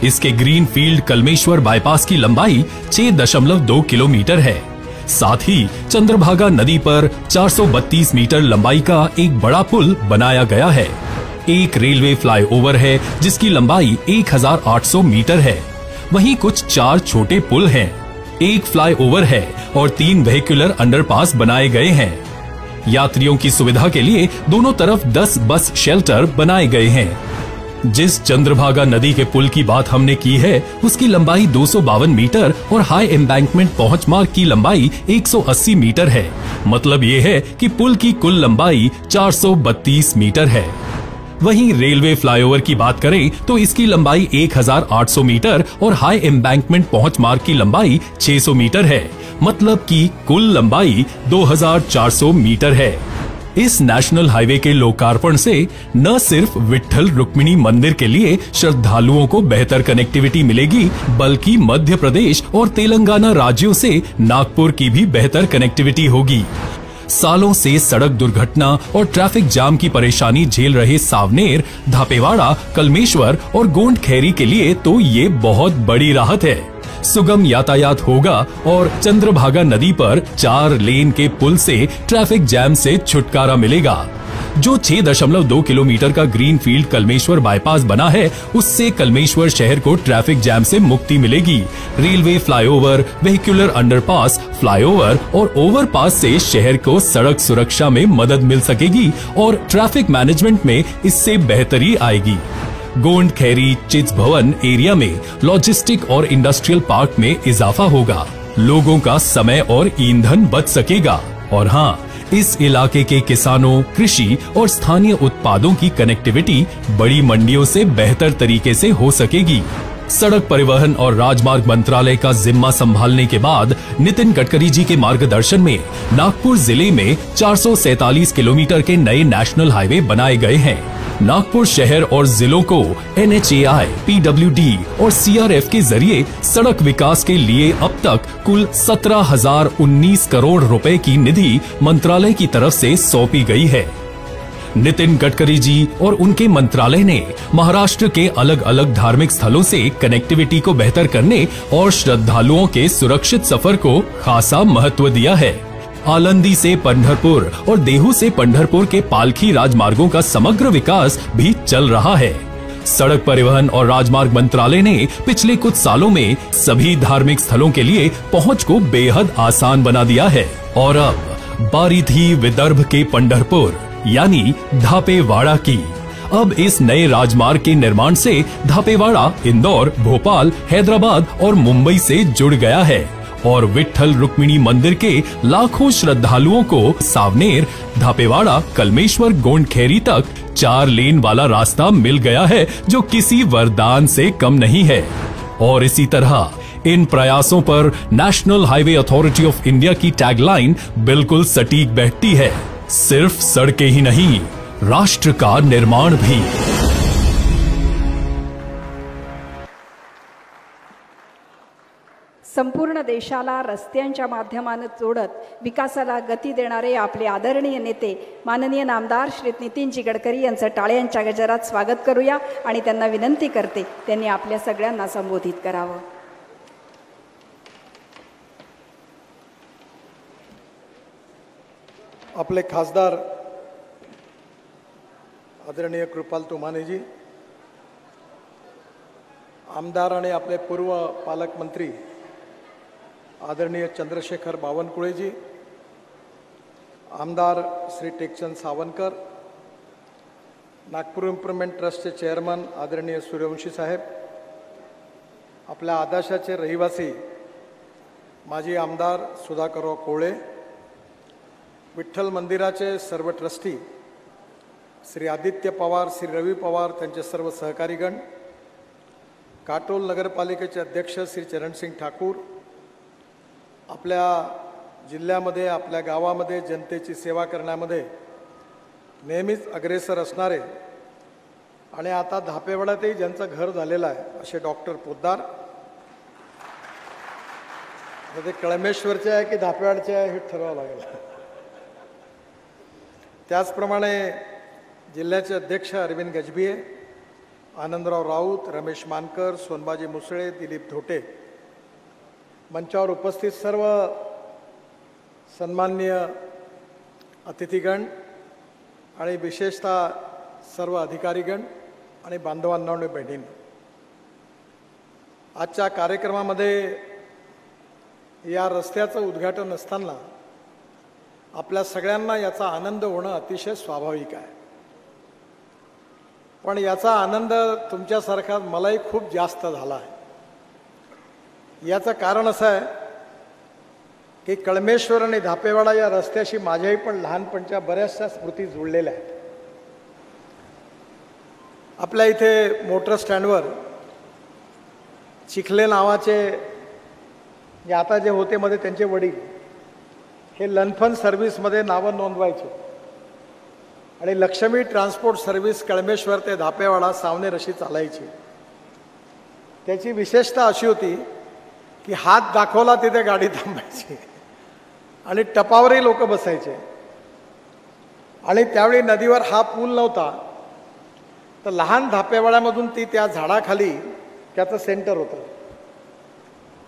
इसके ग्रीन फील्ड कलमेश्वर बाईपास की लंबाई 6.2 किलोमीटर है. साथ ही चंद्रभागा नदी पर 432 मीटर लंबाई का एक बड़ा पुल बनाया गया है. एक रेलवे फ्लाईओवर है जिसकी लंबाई 1800 मीटर है. वहीं कुछ 4 छोटे पुल हैं. एक फ्लाईओवर है और 3 वेहिकुलर अंडरपास बनाए गए हैं. यात्रियों की सुविधा के लिए दोनों तरफ 10 बस शेल्टर बनाए गए हैं. जिस चंद्रभागा नदी के पुल की बात हमने की है उसकी लंबाई 252 मीटर और हाई एम्बैंकमेंट पहुंच मार्ग की लंबाई 180 मीटर है. मतलब ये है कि पुल की कुल लंबाई 432 मीटर है. वहीं रेलवे फ्लाईओवर की बात करें तो इसकी लंबाई 1800 मीटर और हाई एम्बैंकमेंट पहुंच मार्ग की लंबाई 600 मीटर है. मतलब कि कुल लंबाई 2400 मीटर है. इस नेशनल हाईवे के लोकार्पण से न सिर्फ विट्ठल रुक्मिणी मंदिर के लिए श्रद्धालुओं को बेहतर कनेक्टिविटी मिलेगी बल्कि मध्य प्रदेश और तेलंगाना राज्यों से नागपुर की भी बेहतर कनेक्टिविटी होगी. सालों से सड़क दुर्घटना और ट्रैफिक जाम की परेशानी झेल रहे सावनेर, धापेवाड़ा, कलमेश्वर और गोंडखैरी के लिए तो ये बहुत बड़ी राहत है. सुगम यातायात होगा और चंद्रभागा नदी पर 4 लेन के पुल से ट्रैफिक जैम से छुटकारा मिलेगा. जो 6.2 किलोमीटर का ग्रीन फील्ड कलमेश्वर बाईपास बना है उससे कलमेश्वर शहर को ट्रैफिक जैम से मुक्ति मिलेगी. Railway flyover, vehicular underpass, flyover और ओवरपास से शहर को सड़क सुरक्षा में मदद मिल सकेगी और ट्रैफिक मैनेजमेंट में इससे बेहतरी आएगी. गोंडखैरी चित्स भवन एरिया में लॉजिस्टिक और इंडस्ट्रियल पार्क में इजाफा होगा. लोगों का समय और ईंधन बच सकेगा. और हाँ, इस इलाके के किसानों, कृषि और स्थानीय उत्पादों की कनेक्टिविटी बड़ी मंडियों से बेहतर तरीके से हो सकेगी. सड़क परिवहन और राजमार्ग मंत्रालय का जिम्मा संभालने के बाद नितिन गडकरी जी के मार्गदर्शन में नागपुर जिले में 447 किलोमीटर के नए नेशनल हाईवे बनाए गए हैं. नागपुर शहर और जिलों को NHAI, PWD और CRF के जरिए सड़क विकास के लिए अब तक कुल 17,019 करोड़ रुपए की निधि मंत्रालय की तरफ से सौंपी गई है. नितिन गडकरी जी और उनके मंत्रालय ने महाराष्ट्र के अलग अलग धार्मिक स्थलों से कनेक्टिविटी को बेहतर करने और श्रद्धालुओं के सुरक्षित सफर को खासा महत्व दिया है. आलंदी से पंढरपुर और देहू से पंढरपुर के पालखी राजमार्गों का समग्र विकास भी चल रहा है. सड़क परिवहन और राजमार्ग मंत्रालय ने पिछले कुछ सालों में सभी धार्मिक स्थलों के लिए पहुंच को बेहद आसान बना दिया है. और अब बारी थी विदर्भ के पंढरपुर यानी धापेवाड़ा की. अब इस नए राजमार्ग के निर्माण से धापेवाड़ा इंदौर, भोपाल, हैदराबाद और मुंबई से जुड़ गया है और विट्ठल रुक्मिणी मंदिर के लाखों श्रद्धालुओं को सावनेर, धापेवाड़ा, कलमेश्वर, गोंडखेरी तक 4 लेन वाला रास्ता मिल गया है, जो किसी वरदान से कम नहीं है। और इसी तरह इन प्रयासों पर National Highway Authority of India की टैगलाइन बिल्कुल सटीक बैठती है, सिर्फ सड़कें ही नहीं, राष्ट्र का निर्माण भी। संपूर्ण देशाला रस्त्यांच्या माध्यमाने जोडत विकासाला गती देणारे आपले आदरणीय नेते माननीय नामदार श्री नितीनजी गडकरी यांचं टाळ्यांच्या गजरात स्वागत करूया आणि त्यांना विनंती करते त्यांनी आपल्या सगळ्यांना संबोधित करावं। आपले खासदार आदरणीय कृपाल तुमानेजी, आमदार आणि आपले पूर्व पालकमंत्री आदरणीय चंद्रशेखर बावनकुळेजी, आमदार श्री टेकचंद सावंतकर, नागपूर इम्प्रुव्हमेंट ट्रस्टचे चेअरमन आदरणीय सूर्यवंशी साहेब, आपल्या आदाशाचे रहिवासी माजी आमदार सुधाकरराव कोळे, विठ्ठल मंदिराचे सर्व ट्रस्टी श्री आदित्य पवार, श्री रवी पवार, त्यांचे सर्व सहकारीगण, काटोल नगरपालिकेचे अध्यक्ष श्री चरणसिंग ठाकूर, आपल्या जिल्ह्यामध्ये आपल्या गावामध्ये जनतेची सेवा करण्यामध्ये नेहमीच अग्रेसर असणारे आणि आता धापेवाड्यातही ज्यांचं घर झालेलं आहे असे डॉक्टर पोद्दार, ते कळमेश्वरचे आहे की धापेवाडचे आहे हे ठरवावं लागेल। त्याचप्रमाणे जिल्ह्याचे अध्यक्ष अरविंद गजभिये, आनंदराव राऊत, रमेश मानकर, सोनबाजी मुसळे, दिलीप धोटे, मंचावर उपस्थित सर्व सन्माननीय अतिथीगण आणि विशेषतः सर्व अधिकारीगण आणि बांधवांना आणि बहिणींनो, आजच्या कार्यक्रमामध्ये या रस्त्याचं उद्घाटन असताना आपल्या सगळ्यांना याचा आनंद होणं अतिशय स्वाभाविक आहे, पण याचा आनंद तुमच्यासारखा मलाही खूप जास्त झाला आहे। याचं कारण असं आहे की कळमेश्वर आणि धापेवाडा या रस्त्याशी माझ्याही पण लहानपणच्या बऱ्याचशा स्मृती जुळलेल्या आहेत। आपल्या इथे मोटर स्टँडवर चिखले नावाचे जे आता जे होते मध्ये त्यांचे वडील हे लनफन सर्व्हिसमध्ये नावं नोंदवायचे आणि लक्ष्मी ट्रान्सपोर्ट सर्व्हिस कळमेश्वर ते धापेवाडा सावनेर अशी चालायची। त्याची विशेषता अशी होती की हात दाखवला तिथे गाडी थांबायची आणि टपावरही लोक बसायचे आणि त्यावेळी नदीवर हा पूल नव्हता, तर लहान धापेवाड्यामधून ती त्या झाडाखाली त्याचं सेंटर होतं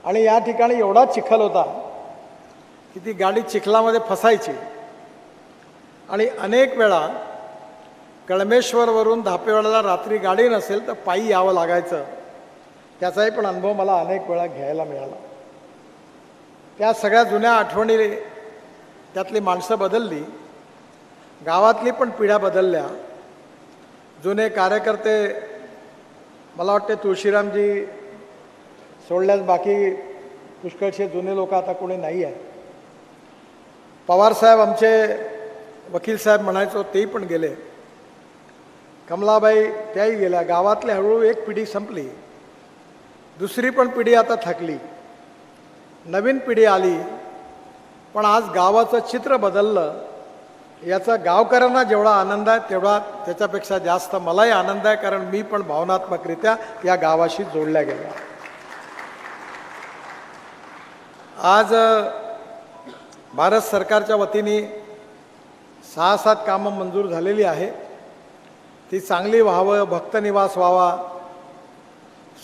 आणि या ठिकाणी एवढा चिखल होता की ती गाडी चिखलामध्ये फसायची आणि अनेक वेळा कळमेश्वरवरून धापेवाड्याला रात्री गाडी नसेल तर पायी यावं लागायचं। त्याचाही पण अनुभव मला अनेक वेळा घ्यायला मिळाला। त्या सगळ्या जुन्या आठवणी, त्यातली माणसं बदलली, गावातली पण पिढ्या बदलल्या, जुने कार्यकर्ते मला वाटते तुळशीरामजी सोडल्यास बाकी पुष्कळशे जुने लोक आता कोणी नाही आहे। पवारसाहेब आमचे वकील साहेब म्हणायचो तेही पण गेले, कमलाबाई त्याही गेल्या। गावातली हळूहळू एक पिढी संपली, दुसरी पण पिढी आता थकली, नवीन पिढी आली, पण आज गावाचं चित्र बदललं। याचा गावकऱ्यांना जेवढा आनंद आहे तेवढा त्याच्यापेक्षा जास्त मलाही आनंद आहे, कारण मी पण भावनात्मकरित्या या गावाशी जोडल्या गेलो। आज भारत सरकारच्या वतीने 6-7 कामं मंजूर झालेली आहे, ती चांगली व्हावं, भक्तनिवास व्हावा,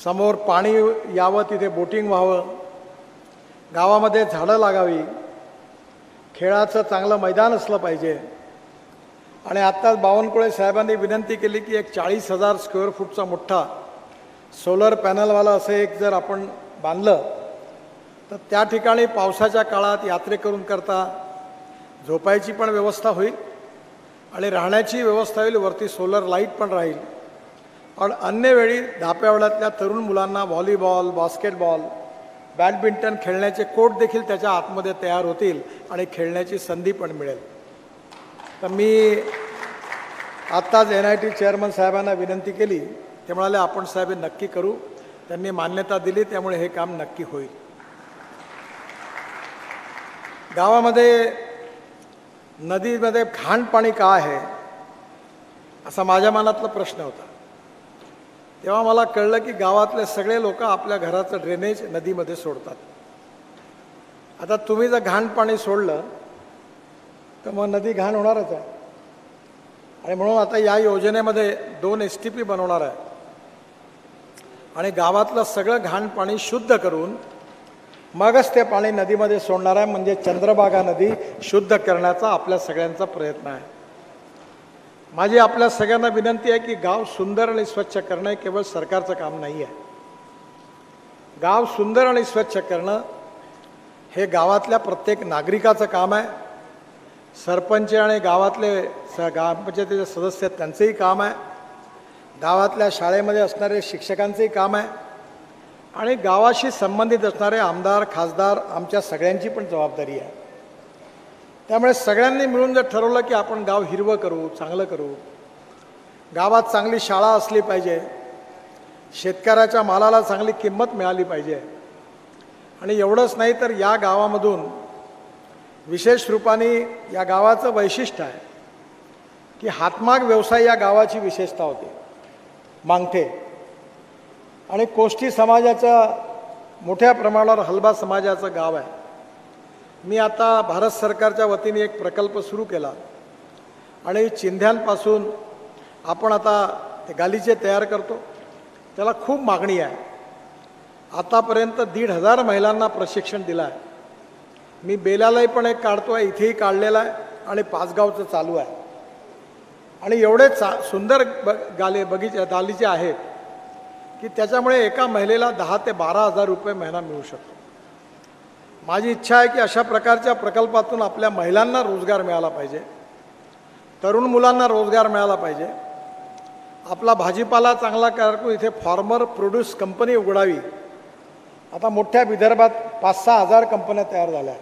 समोर पाणी यावं, तिथे बोटिंग व्हावं, गावामध्ये झाडं लागावी, खेळाचं चांगलं मैदान असलं पाहिजे। आणि आत्ताच बावनकुळे साहेबांनी विनंती केली की एक 40,000 स्क्वेअर फूटचा मोठा सोलर पॅनलवाला असं एक जर आपण बांधलं तर त्या ठिकाणी पावसाच्या काळात यात्रेकरूंकरता झोपायची पण व्यवस्था होईल आणि राहण्याची व्यवस्था होईल, वरती सोलर लाईट पण राहील। आणि अन्य वेळी धापेवाड्यातल्या तरुण मुलांना व्हॉलीबॉल, बास्केटबॉल बॅडमिंटन खेळण्याचे कोर्ट देखील त्याच्या आतमध्ये तयार होतील आणि खेळण्याची संधी पण मिळेल. तर मी आत्ताच NIT चेअरमन साहेबांना विनंती केली. ते म्हणाले आपण साहेब हे नक्की करू. त्यांनी मान्यता दिली, त्यामुळे हे काम नक्की होईल. गावामध्ये नदीमध्ये घाण पाणी का आहे असा माझ्या मनातला प्रश्न होता. तेव्हा मला कळलं की गावातले सगळे लोक आपल्या घराचं ड्रेनेज नदीमध्ये सोडतात. आता तुम्ही जर घाण पाणी सोडलं तर मग नदी घाण होणारच आहे. आणि म्हणून आता या योजनेमध्ये 2 STP बनवणार आहे आणि गावातलं सगळं घाण पाणी शुद्ध करून मगच ते पाणी नदीमध्ये सोडणार आहे. म्हणजे चंद्रभागा नदी शुद्ध करण्याचा आपल्या सगळ्यांचा प्रयत्न आहे. माझी आपल्या सगळ्यांना विनंती आहे की गाव सुंदर आणि स्वच्छ करणं हे केवळ सरकारचं काम नाही आहे. गाव सुंदर आणि स्वच्छ करणं हे गावातल्या प्रत्येक नागरिकाचं काम आहे. सरपंच आणि गावातले ग्रामपंचायतीचे सदस्य त्यांचंही काम आहे. गावातल्या शाळेमध्ये असणारे शिक्षकांचंही काम आहे. आणि गावाशी संबंधित असणारे आमदार खासदार आमच्या सगळ्यांची पण जबाबदारी आहे. त्यामुळे सगळ्यांनी मिळून जर ठरवलं की आपण गाव हिरवं करू, चांगलं करू, गावात चांगली शाळा असली पाहिजे, शेतकऱ्याच्या मालाला चांगली किंमत मिळाली पाहिजे, आणि एवढंच नाही तर या गावामधून विशेष रूपाने या गावाचं वैशिष्ट्य आहे की हातमाग व्यवसाय या गावाची विशेषता होती. मांगठे आणि कोष्टी समाजाचं मोठ्या प्रमाणावर हलबा समाजाचं गाव आहे. मी आता भारत सरकारच्या वतीने एक प्रकल्प सुरू केला आणि चिंध्यांपासून आपण आता ते गालिचे तयार करतो. त्याला खूप मागणी आहे. आतापर्यंत 1,500 महिलांना प्रशिक्षण दिलं आहे. मी बेलालाही पण एक काढतो आहे, इथेही काढलेला आहे आणि पाचगावचं चालू आहे. आणि एवढे सुंदर गालिचे आहेत की त्याच्यामुळे एका महिलेला 10,000 ते 12,000 रुपये महिना मिळू शकतो. माझी इच्छा आहे की अशा प्रकारच्या प्रकल्पातून आपल्या महिलांना रोजगार मिळाला पाहिजे, तरुण मुलांना रोजगार मिळाला पाहिजे. आपला भाजीपाला चांगला करून इथे फार्मर प्रोड्यूस कंपनी उघडावी. आता मोठ्या विदर्भात 5-6 हजार कंपन्या तयार झाल्या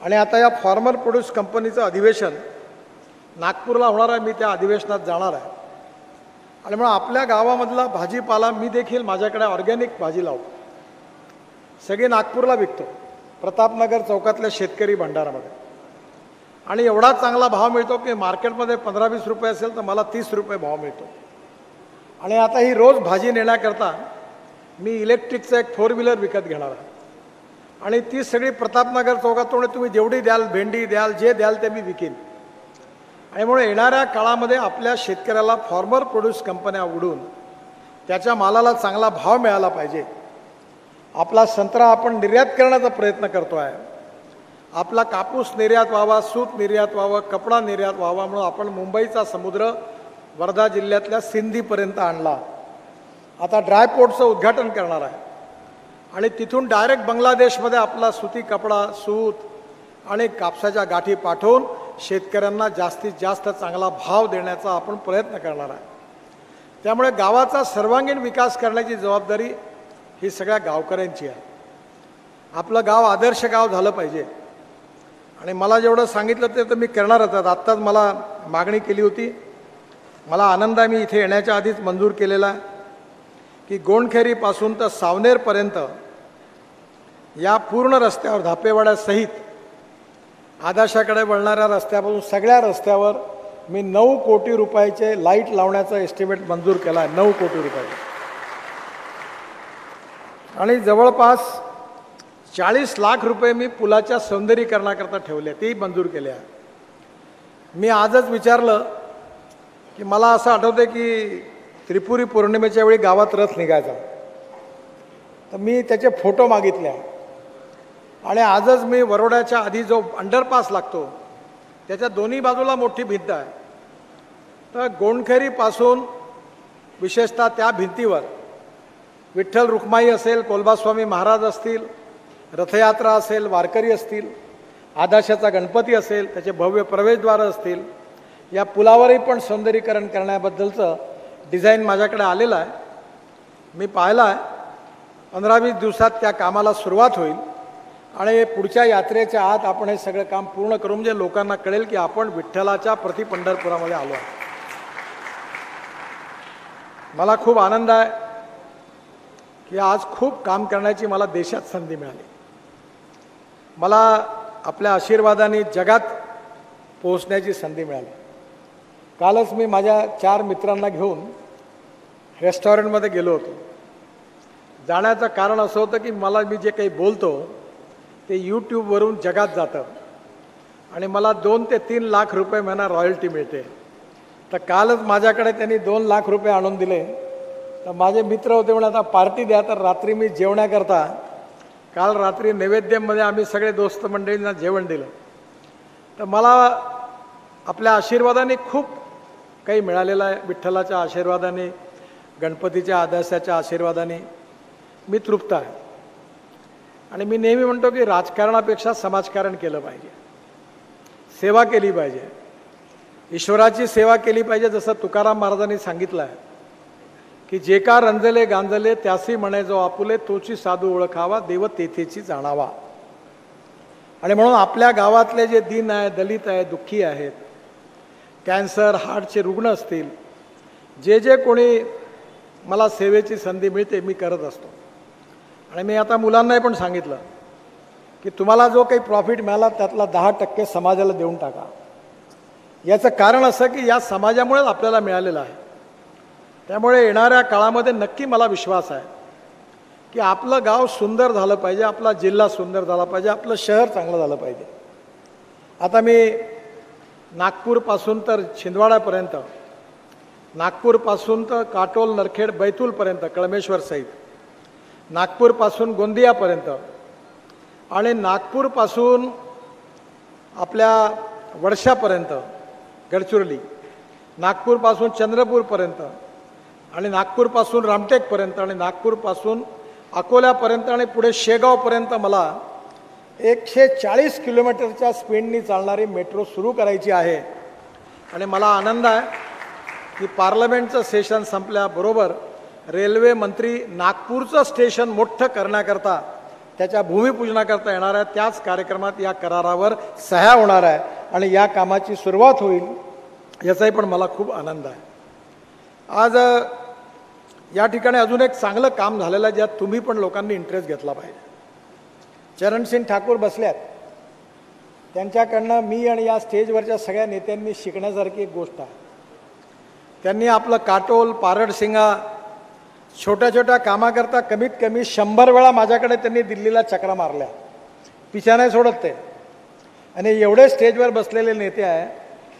आणि आता या फार्मर प्रोड्यूस कंपनीचं अधिवेशन नागपूरला होणार आहे. मी त्या अधिवेशनात जाणार आहे. आणि म्हणून आपल्या गावामधला भाजीपाला मी देखील माझ्याकडे ऑर्गॅनिक भाजी लावतो. सगळी नागपूरला विकतो, प्रतापनगर चौकातल्या शेतकरी भंडारामध्ये. आणि एवढा चांगला भाव मिळतो की मार्केटमध्ये 15-20 रुपये असेल तर मला 30 रुपये भाव मिळतो. आणि आता ही रोज भाजी नेण्याकरता मी इलेक्ट्रिकचं एक 4 व्हीलर विकत घेणार आहे. आणि ती सगळी प्रतापनगर चौकातून तुम्ही जेवढी द्याल, भेंडी द्याल, जे द्याल ते मी विकीन. आणि म्हणून येणाऱ्या काळामध्ये आपल्या शेतकऱ्याला फार्मर प्रोड्यूस कंपन्या उघडून त्याच्या मालाला चांगला भाव मिळाला पाहिजे. आपला संत्रा आपण निर्यात करण्याचा प्रयत्न करतो आहे. आपला कापूस निर्यात व्हावा, सूत निर्यात व्हावं, कपडा निर्यात व्हावा, म्हणून आपण मुंबईचा समुद्र वर्धा जिल्ह्यातल्या सिंधीपर्यंत आणला. आता ड्रायपोर्टचं उद्घाटन करणार आहे आणि तिथून डायरेक्ट बांगलादेशमध्ये आपला सुती कपडा, सूत आणि कापसाच्या गाठी पाठवून शेतकऱ्यांना जास्तीत जास्त चांगला भाव देण्याचा आपण प्रयत्न करणार आहे. त्यामुळे गावाचा सर्वांगीण विकास करण्याची जबाबदारी ही सगळ्या गावकऱ्यांची आहे. आपलं गाव आदर्श गाव झालं पाहिजे. आणि मला जेवढं सांगितलं ते तर मी करणारच आहे. आत्ताच मला मागणी केली होती. मला आनंद आहे, मी इथे येण्याच्या आधीच मंजूर केलेला आहे की गोंडखेरीपासून तर सावनेरपर्यंत या पूर्ण रस्त्यावर धापेवाड्यासहित आदाशाकडे वळणाऱ्या रस्त्यापासून सगळ्या रस्त्यावर मी 9 कोटी रुपयाचे लाईट लावण्याचा एस्टिमेट मंजूर केला आहे. 9 कोटी रुपये. आणि जवळपास 40 लाख रुपये मी पुलाच्या सौंदर्यीकरणाकरता ठेवले, तेही मंजूर केले आहे. मी आजच विचारलं की मला असं आठवतं की त्रिपुरी पौर्णिमेच्या वेळी गावात रथ निघायचा, तर मी त्याचे फोटो मागितले. आणि आजच मी वरोड्याच्या आधी जो अंडरपास लागतो त्याच्या दोन्ही बाजूला मोठी भिंत आहे. तर गोंडखेरीपासून विशेषतः त्या भिंतीवर विठ्ठल रुक्माई असेल, कोलबास्वामी महाराज असतील, रथयात्रा असेल, वारकरी असतील, आदाशाचा गणपती असेल, त्याचे भव्य प्रवेशद्वार असतील, या पुलावरही पण सौंदर्यीकरण करण्याबद्दलचं डिझाईन माझ्याकडे आलेलं आहे. मी पाहिलं आहे 15-20 दिवसात त्या कामाला सुरुवात होईल आणि पुढच्या यात्रेच्या आत आपण हे सगळं काम पूर्ण करू, म्हणजे लोकांना कळेल की आपण विठ्ठलाच्या प्रति पंढरपुरामध्ये आलो आहे. मला खूप आनंद आहे की आज खूप काम करण्याची मला देशात संधी मिळाली. मला आपल्या आशीर्वादाने जगात पोहोचण्याची संधी मिळाली. कालच मी माझ्या 4 मित्रांना घेऊन रेस्टॉरंटमध्ये गेलो होतो. जाण्याचं कारण असं होतं की मला मी जे काही बोलतो ते यूट्यूबवरून जगात जातं आणि मला 2 ते 3 लाख रुपये महिना रॉयल्टी मिळते. तर कालच माझ्याकडे त्यांनी 2 लाख रुपये आणून दिले. तर माझे मित्र होते म्हणून आता पार्टी द्या. तर रात्री मी जेवण्याकरता काल रात्री नैवेद्यमध्ये आम्ही सगळे दोस्त मंडळींना जेवण दिलं. तर मला आपल्या आशीर्वादाने खूप काही मिळालेलं आहे. विठ्ठलाच्या आशीर्वादाने, गणपतीच्या आदर्शाच्या आशीर्वादाने मी तृप्त आहे. आणि मी नेहमी म्हणतो की राजकारणापेक्षा समाजकारण केलं पाहिजे, सेवा केली पाहिजे, ईश्वराची सेवा केली पाहिजे. जसं तुकाराम महाराजांनी सांगितलं आहे की जे का रंजले गांजले त्यासी म्हणे जो आपुले, तोची साधू ओळखावा, देव तेथेची जाणावा. आणि म्हणून आपल्या गावातले जे दीन आहे, दलित आहे, दुःखी आहेत, कॅन्सर, हार्टचे रुग्ण असतील, जे जे कोणी मला सेवेची संधी मिळते मी करत असतो. आणि मी आता मुलांनाही पण सांगितलं की तुम्हाला जो काही प्रॉफिट मिळाला त्यातला 10% समाजाला देऊन टाका. याचं कारण असं की या समाजामुळेच आपल्याला मिळालेलं आहे. त्यामुळे येणाऱ्या काळामध्ये नक्की मला विश्वास आहे की आपलं गाव सुंदर झालं पाहिजे, आपला जिल्हा सुंदर झाला पाहिजे, आपलं शहर चांगलं झालं पाहिजे. आता मी नागपूरपासून तर छिंदवाडापर्यंत, नागपूरपासून तर काटोल, नरखेड, बैतूलपर्यंत, कळमेश्वर सहित, नागपूरपासून गोंदियापर्यंत आणि नागपूरपासून आपल्या वर्षापर्यंत गडचिरोली, नागपूरपासून चंद्रपूरपर्यंत आणि नागपूरपासून रामटेकपर्यंत आणि नागपूरपासून अकोल्यापर्यंत आणि पुढे शेगावपर्यंत मला 140 किलोमीटरच्या स्पीडनी चालणारी मेट्रो सुरू करायची आहे. आणि मला आनंद आहे की पार्लमेंटचं सेशन संपल्याबरोबर रेल्वे मंत्री नागपूरचं स्टेशन मोठं करण्याकरता, त्याच्या भूमिपूजनाकरता येणार आहे. त्याच कार्यक्रमात या करारावर सह्या होणार आहे आणि या कामाची सुरुवात होईल, याचाही पण मला खूप आनंद आहे. आज या ठिकाणी अजून एक चांगलं काम झालेलं आहे ज्यात तुम्ही पण लोकांनी इंटरेस्ट घेतला पाहिजे. चरणसिंग ठाकूर बसल्यात, त्यांच्याकडनं मी आणि या स्टेजवरच्या सगळ्या नेत्यांनी शिकण्यासारखी एक गोष्ट आहे. त्यांनी आपलं काटोल, पारडसिंगा, छोट्या छोट्या कामाकरता कमीत कमी 100 वेळा माझ्याकडे त्यांनी दिल्लीला चक्रा मारल्या, पिछा नाही सोडत ते. आणि एवढे स्टेजवर बसलेले नेते आहे,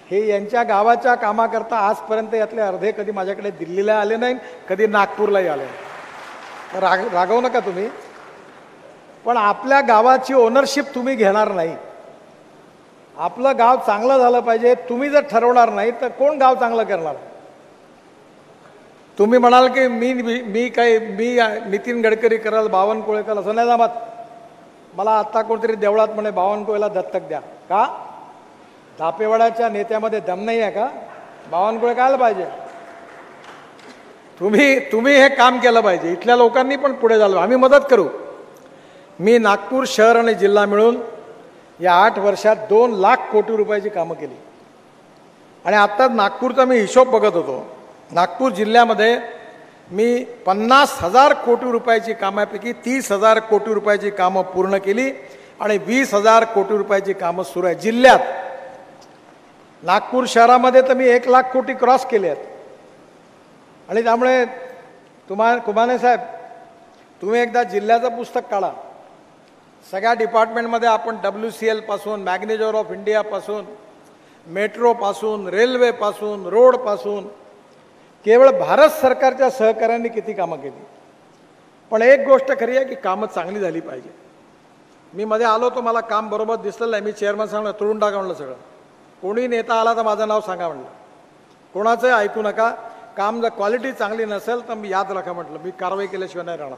हे यांच्या गावाच्या कामाकरता आजपर्यंत यातले अर्धे कधी माझ्याकडे दिल्लीला आले नाही, कधी नागपूरलाही आले नाही. रागवू नका तुम्ही, पण आपल्या गावाची ओनरशिप तुम्ही घेणार नाही. आपलं गाव चांगलं झालं पाहिजे. तुम्ही जर ठरवणार नाही तर कोण गाव चांगलं करणार? तुम्ही म्हणाल की मी नितीन गडकरी कराल, बावनकुळे कराल, असं नाही जमत. मला आत्ता कोणतरी देवळात म्हणे बावनकुळेला दत्तक द्या. का? धापेवाड्याच्या नेत्यामध्ये दम नाही आहे का? बावनकुळे कायला पाहिजे? तुम्ही हे काम केलं पाहिजे. इथल्या लोकांनी पण पुढे झालं, आम्ही मदत करू. मी नागपूर शहर आणि जिल्हा मिळून या 8 वर्षात 2 लाख कोटी रुपयाची कामं केली. आणि आत्ताच नागपूरचा मी हिशोब बघत होतो. नागपूर जिल्ह्यामध्ये मी 50,000 कोटी रुपयाची कामापैकी 30,000 कोटी रुपयाची कामं पूर्ण केली आणि 20,000 कोटी रुपयाची कामं सुरू आहे जिल्ह्यात. नागपूर शहरामध्ये तर मी 1 लाख कोटी क्रॉस केले आहेत. आणि त्यामुळे कुमाने साहेब, तुम्ही एकदा जिल्ह्याचं पुस्तक काढा. सगळ्या डिपार्टमेंटमध्ये आपण WCL पासून, मॅग्नेजर ऑफ इंडियापासून, मेट्रोपासून, रेल्वेपासून, रोडपासून केवळ भारत सरकारच्या सहकार्याने किती कामं केली. पण एक गोष्ट खरी आहे की कामं चांगली झाली पाहिजे. मी मध्ये आलो तो मला काम बरोबर दिसलं नाही. मी चेअरमन सांगलं तोडून टाका म्हणलं सगळं. कोणी नेता आला तर माझं नाव सांगा म्हणलं. कोणाचंही ऐकू नका. काम जर क्वालिटी चांगली नसेल तर मी याद राखा म्हटलं, मी कारवाई केल्याशिवाय नाही राहणार.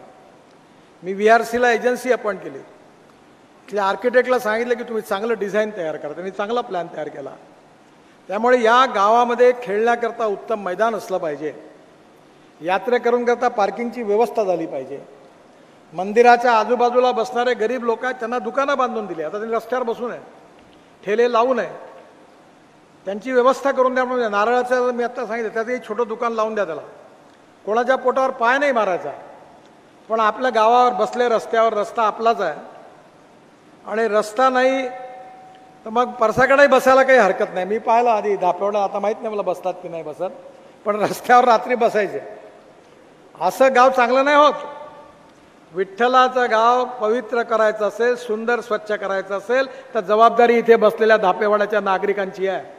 मी VRCला एजन्सी अपॉइंट केली. तिथल्या आर्किटेक्टला सांगितलं की तुम्ही चांगलं डिझाईन तयार करा. त्यांनी चांगला प्लॅन तयार केला. त्यामुळे या गावामध्ये खेळण्याकरता उत्तम मैदान असलं पाहिजे. यात्रेकरूंकरता पार्किंगची व्यवस्था झाली पाहिजे. मंदिराच्या आजूबाजूला बसणारे गरीब लोक आहेत, त्यांना दुकानं बांधून दिली. आता त्यांनी रस्त्यावर बसून आहे, ठेले लावू नये, त्यांची व्यवस्था करून द्या. म्हणजे नारळाचं मी आत्ता सांगितलं, त्याचं एक छोटं दुकान लावून द्या त्याला. कोणाच्या पोटावर पाय नाही मारायचा, पण आपल्या गावावर बसले रस्त्यावर, रस्ता आपलाच आहे. आणि रस्ता नाही तर मग परसाकडेही बसायला काही हरकत नाही. मी पाहिलं आधी धापेवाडा, आता माहीत नाही मला बसतात की नाही बसत, पण रस्त्यावर रात्री बसायचे. असं गाव चांगलं नाही होत. विठ्ठलाचं गाव पवित्र करायचं असेल, सुंदर स्वच्छ करायचं असेल, तर जबाबदारी इथे बसलेल्या धापेवाड्याच्या नागरिकांची आहे.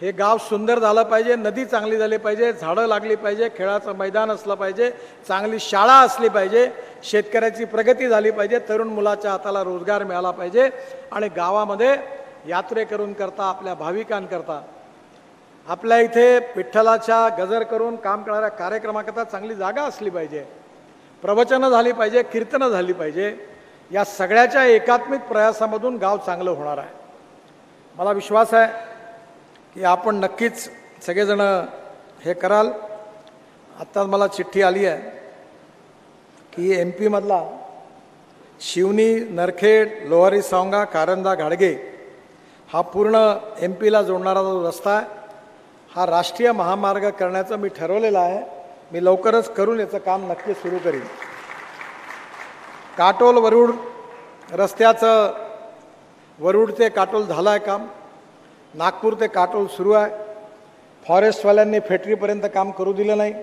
हे गाव सुंदर झालं पाहिजे, नदी चांगली झाली पाहिजे, झाडं लागली पाहिजे, खेळाचं मैदान असलं पाहिजे, चांगली शाळा असली पाहिजे, शेतकऱ्याची प्रगती झाली पाहिजे, तरुण मुलाच्या हाताला रोजगार मिळाला पाहिजे. आणि गावामध्ये यात्रेकरूंकरता, आपल्या भाविकांकरता, आपल्या इथे विठ्ठलाच्या गजर करून काम करणाऱ्या कार्यक्रमाकरता चांगली जागा असली पाहिजे, प्रवचनं झाली पाहिजे, कीर्तनं झाली पाहिजे. या सगळ्याच्या एकात्मिक प्रयासामधून गाव चांगलं होणार आहे. मला विश्वास आहे की आपण नक्कीच सगळेजण हे कराल. आत्ता मला चिठ्ठी आली आहे की MP मधला शिवनी, नरखेड, लोहारी, सावंगा, कारंजा, घाडगे हा पूर्ण MP ला जोडणारा जो रस्ता आहे, हा राष्ट्रीय महामार्ग करण्याचं मी ठरवलेलं आहे. मी लवकरच करून याचं काम नक्की सुरू करीन. काटोल वरुड रस्त्याचं वरुड ते काटोल झालं आहे काम. नागपूर ते काटोल सुरू आहे. फॉरेस्टवाल्यांनी फॅक्टरीपर्यंत काम करू दिलं नाही.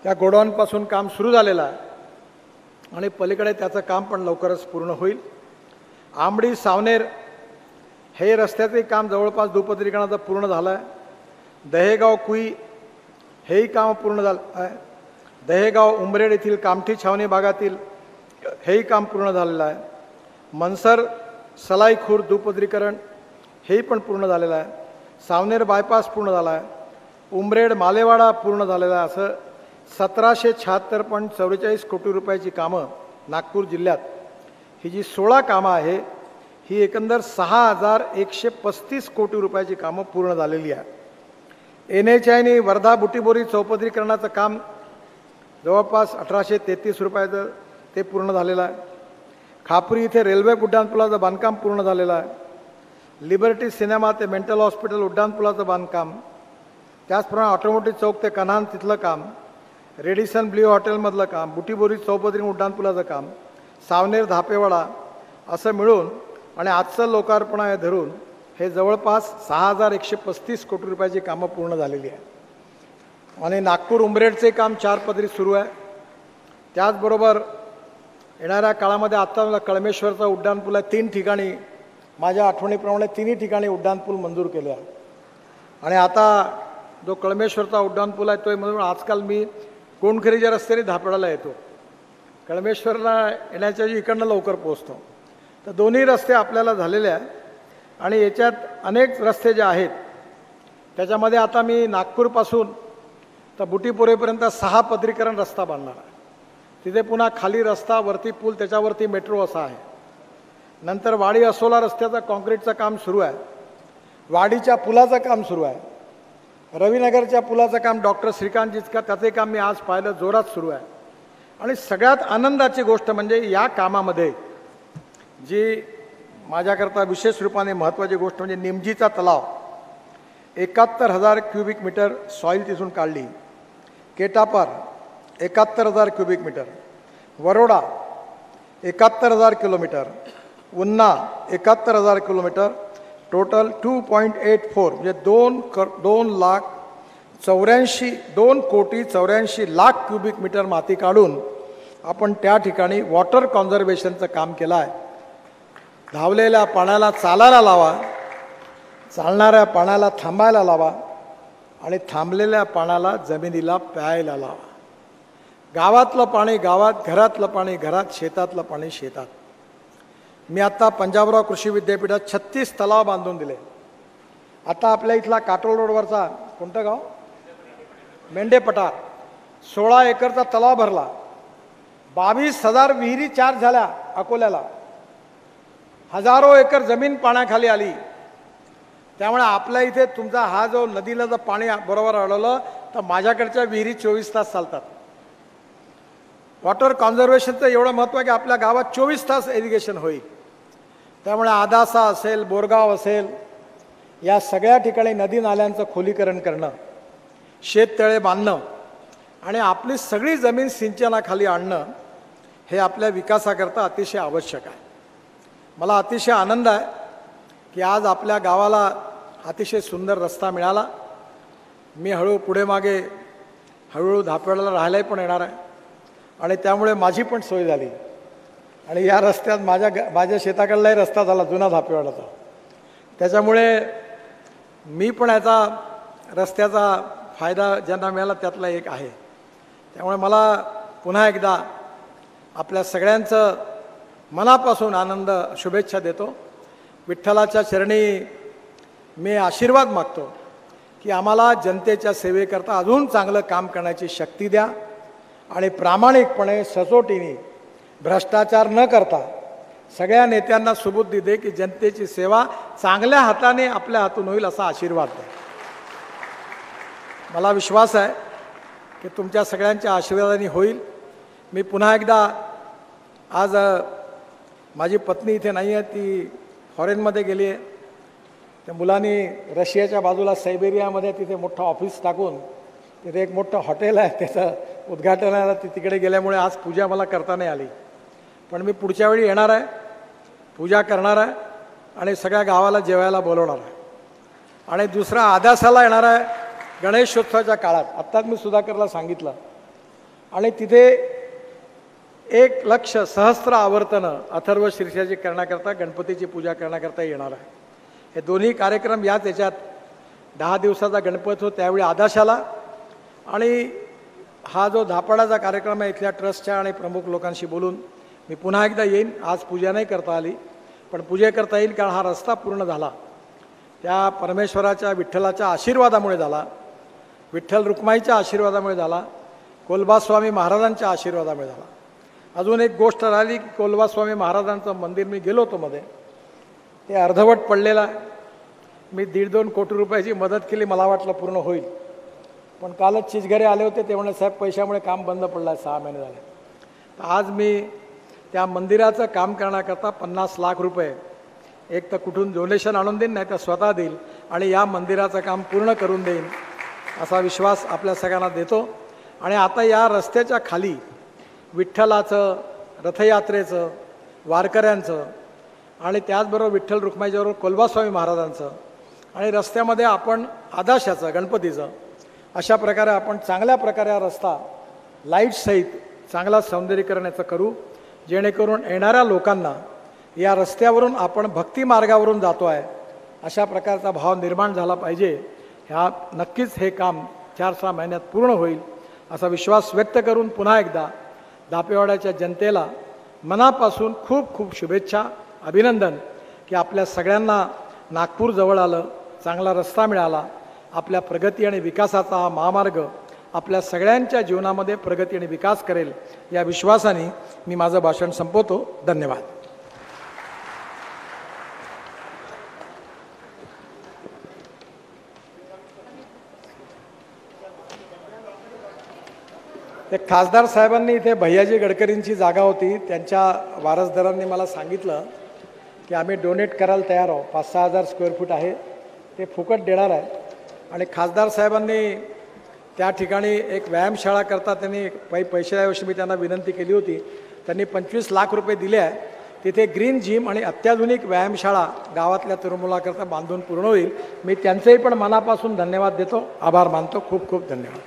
त्या गोडाऊनपासून काम सुरू झालेलं आहे आणि पलीकडे त्याचं काम पण लवकरच पूर्ण होईल. आंबडी सावनेर हे रस्त्याचे काम जवळपास दुपदरीकरणाचं पूर्ण झालं आहे. दहेगाव कुई हेही काम पूर्ण झालं आहे. दहेगाव उमरेड येथील कामठी छावणी भागातील हेही काम पूर्ण झालेलं आहे. मनसर सलाई खुर्द दुपदरीकरण हेही पण पूर्ण झालेलं आहे. सावनेर बायपास पूर्ण झाला आहे. उमरेड मालेवाडा पूर्ण झालेला आहे. असं 1776.44 कोटी रुपयाची कामं नागपूर जिल्ह्यात, ही जी 16 कामं आहे, ही एकंदर 6135 कोटी रुपयाची कामं पूर्ण झालेली आहे. NHI वर्धा बुटीबोरी चौपदरीकरणाचं काम जवळपास 1833 रुपयाचं ते पूर्ण झालेलं आहे. खापरी इथे रेल्वे उड्डाणपुलाचं बांधकाम पूर्ण झालेलं आहे. लिबर्टी सिनेमा ते मेंटल हॉस्पिटल उड्डाणपुलाचं बांधकाम, त्याचप्रमाणे ऑटोमोटिव्ह चौक ते कन्हान तिथलं काम, रेडिसन ब्ल्यू हॉटेलमधलं काम, बुटीबोरी चौपदरी उड्डाणपुलाचं काम, सावनेर धापेवाडा असं मिळून आणि आजचं लोकार्पण आहे धरून हे जवळपास 6135 कोटी रुपयाची कामं पूर्ण झालेली आहे. आणि नागपूर उमरेडचे काम 4 पदरी सुरू आहे. त्याचबरोबर येणाऱ्या काळामध्ये आत्ता कळमेश्वरचा उड्डाणपूल आहे. 3 ठिकाणी माझ्या आठवणीप्रमाणे 3 ठिकाणी उड्डाणपूल मंजूर केले आहे. आणि आता जो कळमेश्वरचा उड्डाणपूल आहे तो म्हणून आजकाल मी कोणखरीच्या रस्त्याने धापेवाड्याला येतो. कळमेश्वरला येण्याच्या इकडनं लवकर पोहोचतो. तर दोन्ही रस्ते आपल्याला झालेले आहे. आणि याच्यात अनेक रस्ते जे आहेत त्याच्यामध्ये आता मी नागपूरपासून तर बुटीपोरेपर्यंत 6 पदरीकरण रस्ता बांधणार आहे. तिथे पुन्हा खाली रस्ता, वरती पूल, त्याच्यावरती मेट्रो असा आहे. नंतर वाडी असोला रस्त्याचं कॉन्क्रीटचं काम सुरू आहे. वाडीच्या पुलाचं काम सुरू आहे. रविनगरच्या पुलाचं काम डॉक्टर श्रीकांतजीचं त्याचे काम मी आज पाहिलं, जोरात सुरू आहे. आणि सगळ्यात आनंदाची गोष्ट म्हणजे या कामामध्ये जी माझ्याकरता विशेष रूपाने महत्त्वाची गोष्ट म्हणजे निमजीचा तलाव 71,000 क्युबिक मीटर सॉईल तिथून काढली. केटापार 71,000 क्युबिक मीटर, वरोडा 71,000 किलोमीटर, उन्ना 71,000 किलोमीटर, टोटल 2.84 म्हणजे 2,84,00,000 क्युबिक मीटर माती काढून आपण त्या ठिकाणी वॉटर कॉन्झर्वेशनचं काम केलं आहे. धावलेल्या पाण्याला चालायला लावा, चालणाऱ्या पाण्याला थांबायला लावा आणि थांबलेल्या पाण्याला जमिनीला प्यायला लावा. गावातलं पाणी गावात, घरातलं पाणी घरात, शेतातलं पाणी शेतात. मी आत्ता पंजाबराव कृषी विद्यापीठात 36 तलाव बांधून दिले. आता आपल्या इथला काटोल रोडवरचा कोणतं गाव, मेंढेपटार, 16 एकरचा तलाव भरला. 22,000 विहिरी चार्ज झाल्या. अकोल्याला हजारो एकर जमीन पाण्याखाली आली. त्यामुळे आपल्या इथे तुमचा हा जो नदीला जर पाणी बरोबर अडवलं तर माझ्याकडच्या विहिरी 24 तास चालतात. वॉटर कॉन्झर्वेशनचं एवढं महत्त्व आहे की आपल्या गावात 24 तास इरिगेशन होईल. त्यामुळे आदासा असेल, बोरगाव असेल, या सगळ्या ठिकाणी नदी नाल्यांचं खोलीकरण करणं, शेततळे बांधणं आणि आपली सगळी जमीन सिंचनाखाली आणणं हे आपल्या विकासाकरता अतिशय आवश्यक आहे. मला अतिशय आनंद आहे की आज आपल्या गावाला अतिशय सुंदर रस्ता मिळाला. मी पुढे मागे हळूहळू धापेवाड्याला राहायलाही पण येणार आहे आणि त्यामुळे माझी पण सोय झाली आणि या रस्त्यात माझ्या शेताकडलाही रस्ता झाला जुना धापेवाड्याचा. त्याच्यामुळे मी पण याचा रस्त्याचा फायदा ज्यांना मिळाला त्यातला एक आहे. त्यामुळे मला पुन्हा एकदा आपल्या सगळ्यांचं मनापासून आनंद शुभेच्छा देतो. विठ्ठलाच्या चरणी मी आशीर्वाद मागतो की आम्हाला जनतेच्या सेवेकरता अजून चांगलं काम करण्याची शक्ती द्या आणि प्रामाणिकपणे सचोटीने भ्रष्टाचार न करता सगळ्या नेत्यांना सुबुद्धी दे की जनतेची सेवा चांगल्या हाताने आपल्या हातून होईल असा आशीर्वाद द्या. मला विश्वास आहे की तुमच्या सगळ्यांच्या आशीर्वादाने होईल. मी पुन्हा एकदा आज माझी पत्नी इथे नाही आहे, ती फॉरेनमध्ये गेली आहे. त्या मुलांनी रशियाच्या बाजूला सायबेरियामध्ये तिथे मोठं ऑफिस टाकून तिथे एक मोठं हॉटेल आहे, त्याचं उद्घाटनाला ती तिकडे गेल्यामुळे आज पूजा मला करता नाही आली. पण मी पुढच्या वेळी येणार आहे, पूजा करणार आहे आणि सगळ्या गावाला जेवायला बोलवणार आहे. आणि दुसरा आदासाला येणार आहे गणेशोत्सवाच्या काळात. आत्ताच मी सुधाकरला सांगितलं आणि तिथे 1,00,000 सहस्त्र आवर्तनं अथर्व शीर्षाची करण्याकरता गणपतीची पूजा करण्याकरता येणार आहे. हे दोन्ही कार्यक्रम याच याच्यात 10 दिवसाचा गणपती हो त्यावेळी आदाशाला आणि हा जो धापाडाचा कार्यक्रम आहे इथल्या ट्रस्टच्या आणि प्रमुख लोकांशी बोलून मी पुन्हा एकदा येईन. आज पूजा नाही करता आली पण पूजा करता येईल कारण हा रस्ता पूर्ण झाला त्या परमेश्वराच्या विठ्ठलाच्या आशीर्वादामुळे झाला, विठ्ठल रुक्माईच्या आशीर्वादामुळे झाला, कोलबास्वामी महाराजांच्या आशीर्वादामुळे झाला. अजून एक गोष्ट राहिली की कोलबास्वामी महाराजांचं मंदिर मी गेलो होतो मध्ये, ते अर्धवट पडलेलं आहे. मी 1.5-2 कोटी रुपयाची मदत केली, मला वाटलं पूर्ण होईल. पण कालच चिचघरे आले होते, ते म्हणे साहेब पैशामुळे काम बंद पडलं आहे, 6 महिने झाले. तर आज मी त्या मंदिराचं काम करण्याकरता 50 लाख रुपये एक तर कुठून डोनेशन आणून देईन, नाही तर स्वतः देईल आणि या मंदिराचं काम पूर्ण करून देईन असा विश्वास आपल्या सगळ्यांना देतो. आणि आता या रस्त्याच्या खाली विठ्ठलाचं, रथयात्रेचं, वारकऱ्यांचं आणि त्याचबरोबर विठ्ठल रुक्माईच्याबरोबर कोलबास्वामी महाराजांचं आणि रस्त्यामध्ये आपण आदाशाचं, गणपतीचं, अशा प्रकारे आपण चांगल्या प्रकारे हा रस्ता लाईटसहित चांगला सौंदर्यीकरण याचं करू, जेणेकरून येणाऱ्या लोकांना या रस्त्यावरून आपण भक्ती मार्गावरून जातो आहे अशा प्रकारचा भाव निर्माण झाला पाहिजे. ह्या नक्कीच हे काम 4-6 महिन्यात पूर्ण होईल असा विश्वास व्यक्त करून पुन्हा एकदा धापेवाड्याच्या जनतेला मनापासून खूप खूप शुभेच्छा, अभिनंदन की आपल्या सगळ्यांना नागपूर जवळ आलं, चांगला रस्ता मिळाला. आपल्या प्रगती आणि विकासाचा हा महामार्ग आपल्या सगळ्यांच्या जीवनामध्ये प्रगती आणि विकास करेल या विश्वासाने मी माझं भाषण संपवतो. धन्यवाद. ते खासदार साहेबांनी इथे भैयाजी गडकरींची जागा होती, त्यांच्या वारसदारांनी मला सांगितलं की आम्ही डोनेट करायला तयार आहोत. 5-6 हजार स्क्वेअर फूट आहे, ते फुकट देणार आहे. आणि खासदार साहेबांनी त्या ठिकाणी एक व्यायामशाळा करता त्यांनी पैशाऐवजी मी त्यांना विनंती केली होती. त्यांनी 25 लाख रुपये दिले आहे. तिथे ग्रीन जिम आणि अत्याधुनिक व्यायामशाळा गावातल्या तरुण मुलाकरता बांधून पूर्ण होईल. मी त्यांचेही पण मनापासून धन्यवाद देतो, आभार मानतो. खूप खूप धन्यवाद.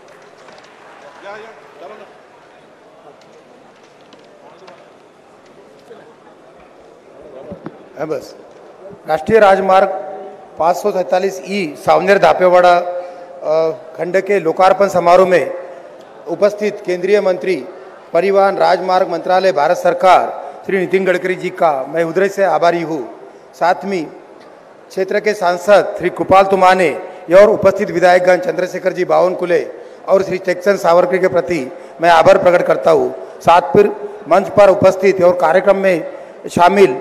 बस राष्ट्रीय राजमार्ग 547E सावनेर धापेवाड़ा खंड के लोकार्पण समारोह में उपस्थित केंद्रीय मंत्री परिवहन राजमार्ग मंत्रालय भारत सरकार श्री नितिन गडकरी जी का मैं हृदय से आभारी हूँ। साथ में क्षेत्र के सांसद श्री कृपाल तुमाने और उपस्थित विधायकगण चंद्रशेखर जी बावनकुले और श्री चेतन सावरकर के प्रति मैं आभार प्रकट करता हूँ। साथ फिर मंच पर उपस्थित और कार्यक्रम में शामिल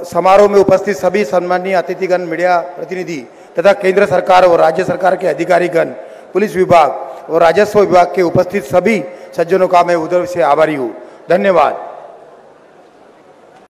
समारोह में उपस्थित सभी सम्माननीय अतिथिगण, मीडिया प्रतिनिधि तथा केंद्र सरकार और राज्य सरकार के अधिकारीगण, पुलिस विभाग और राजस्व विभाग के उपस्थित सभी सज्जनों का मैं उधर से आभारी हूँ। धन्यवाद।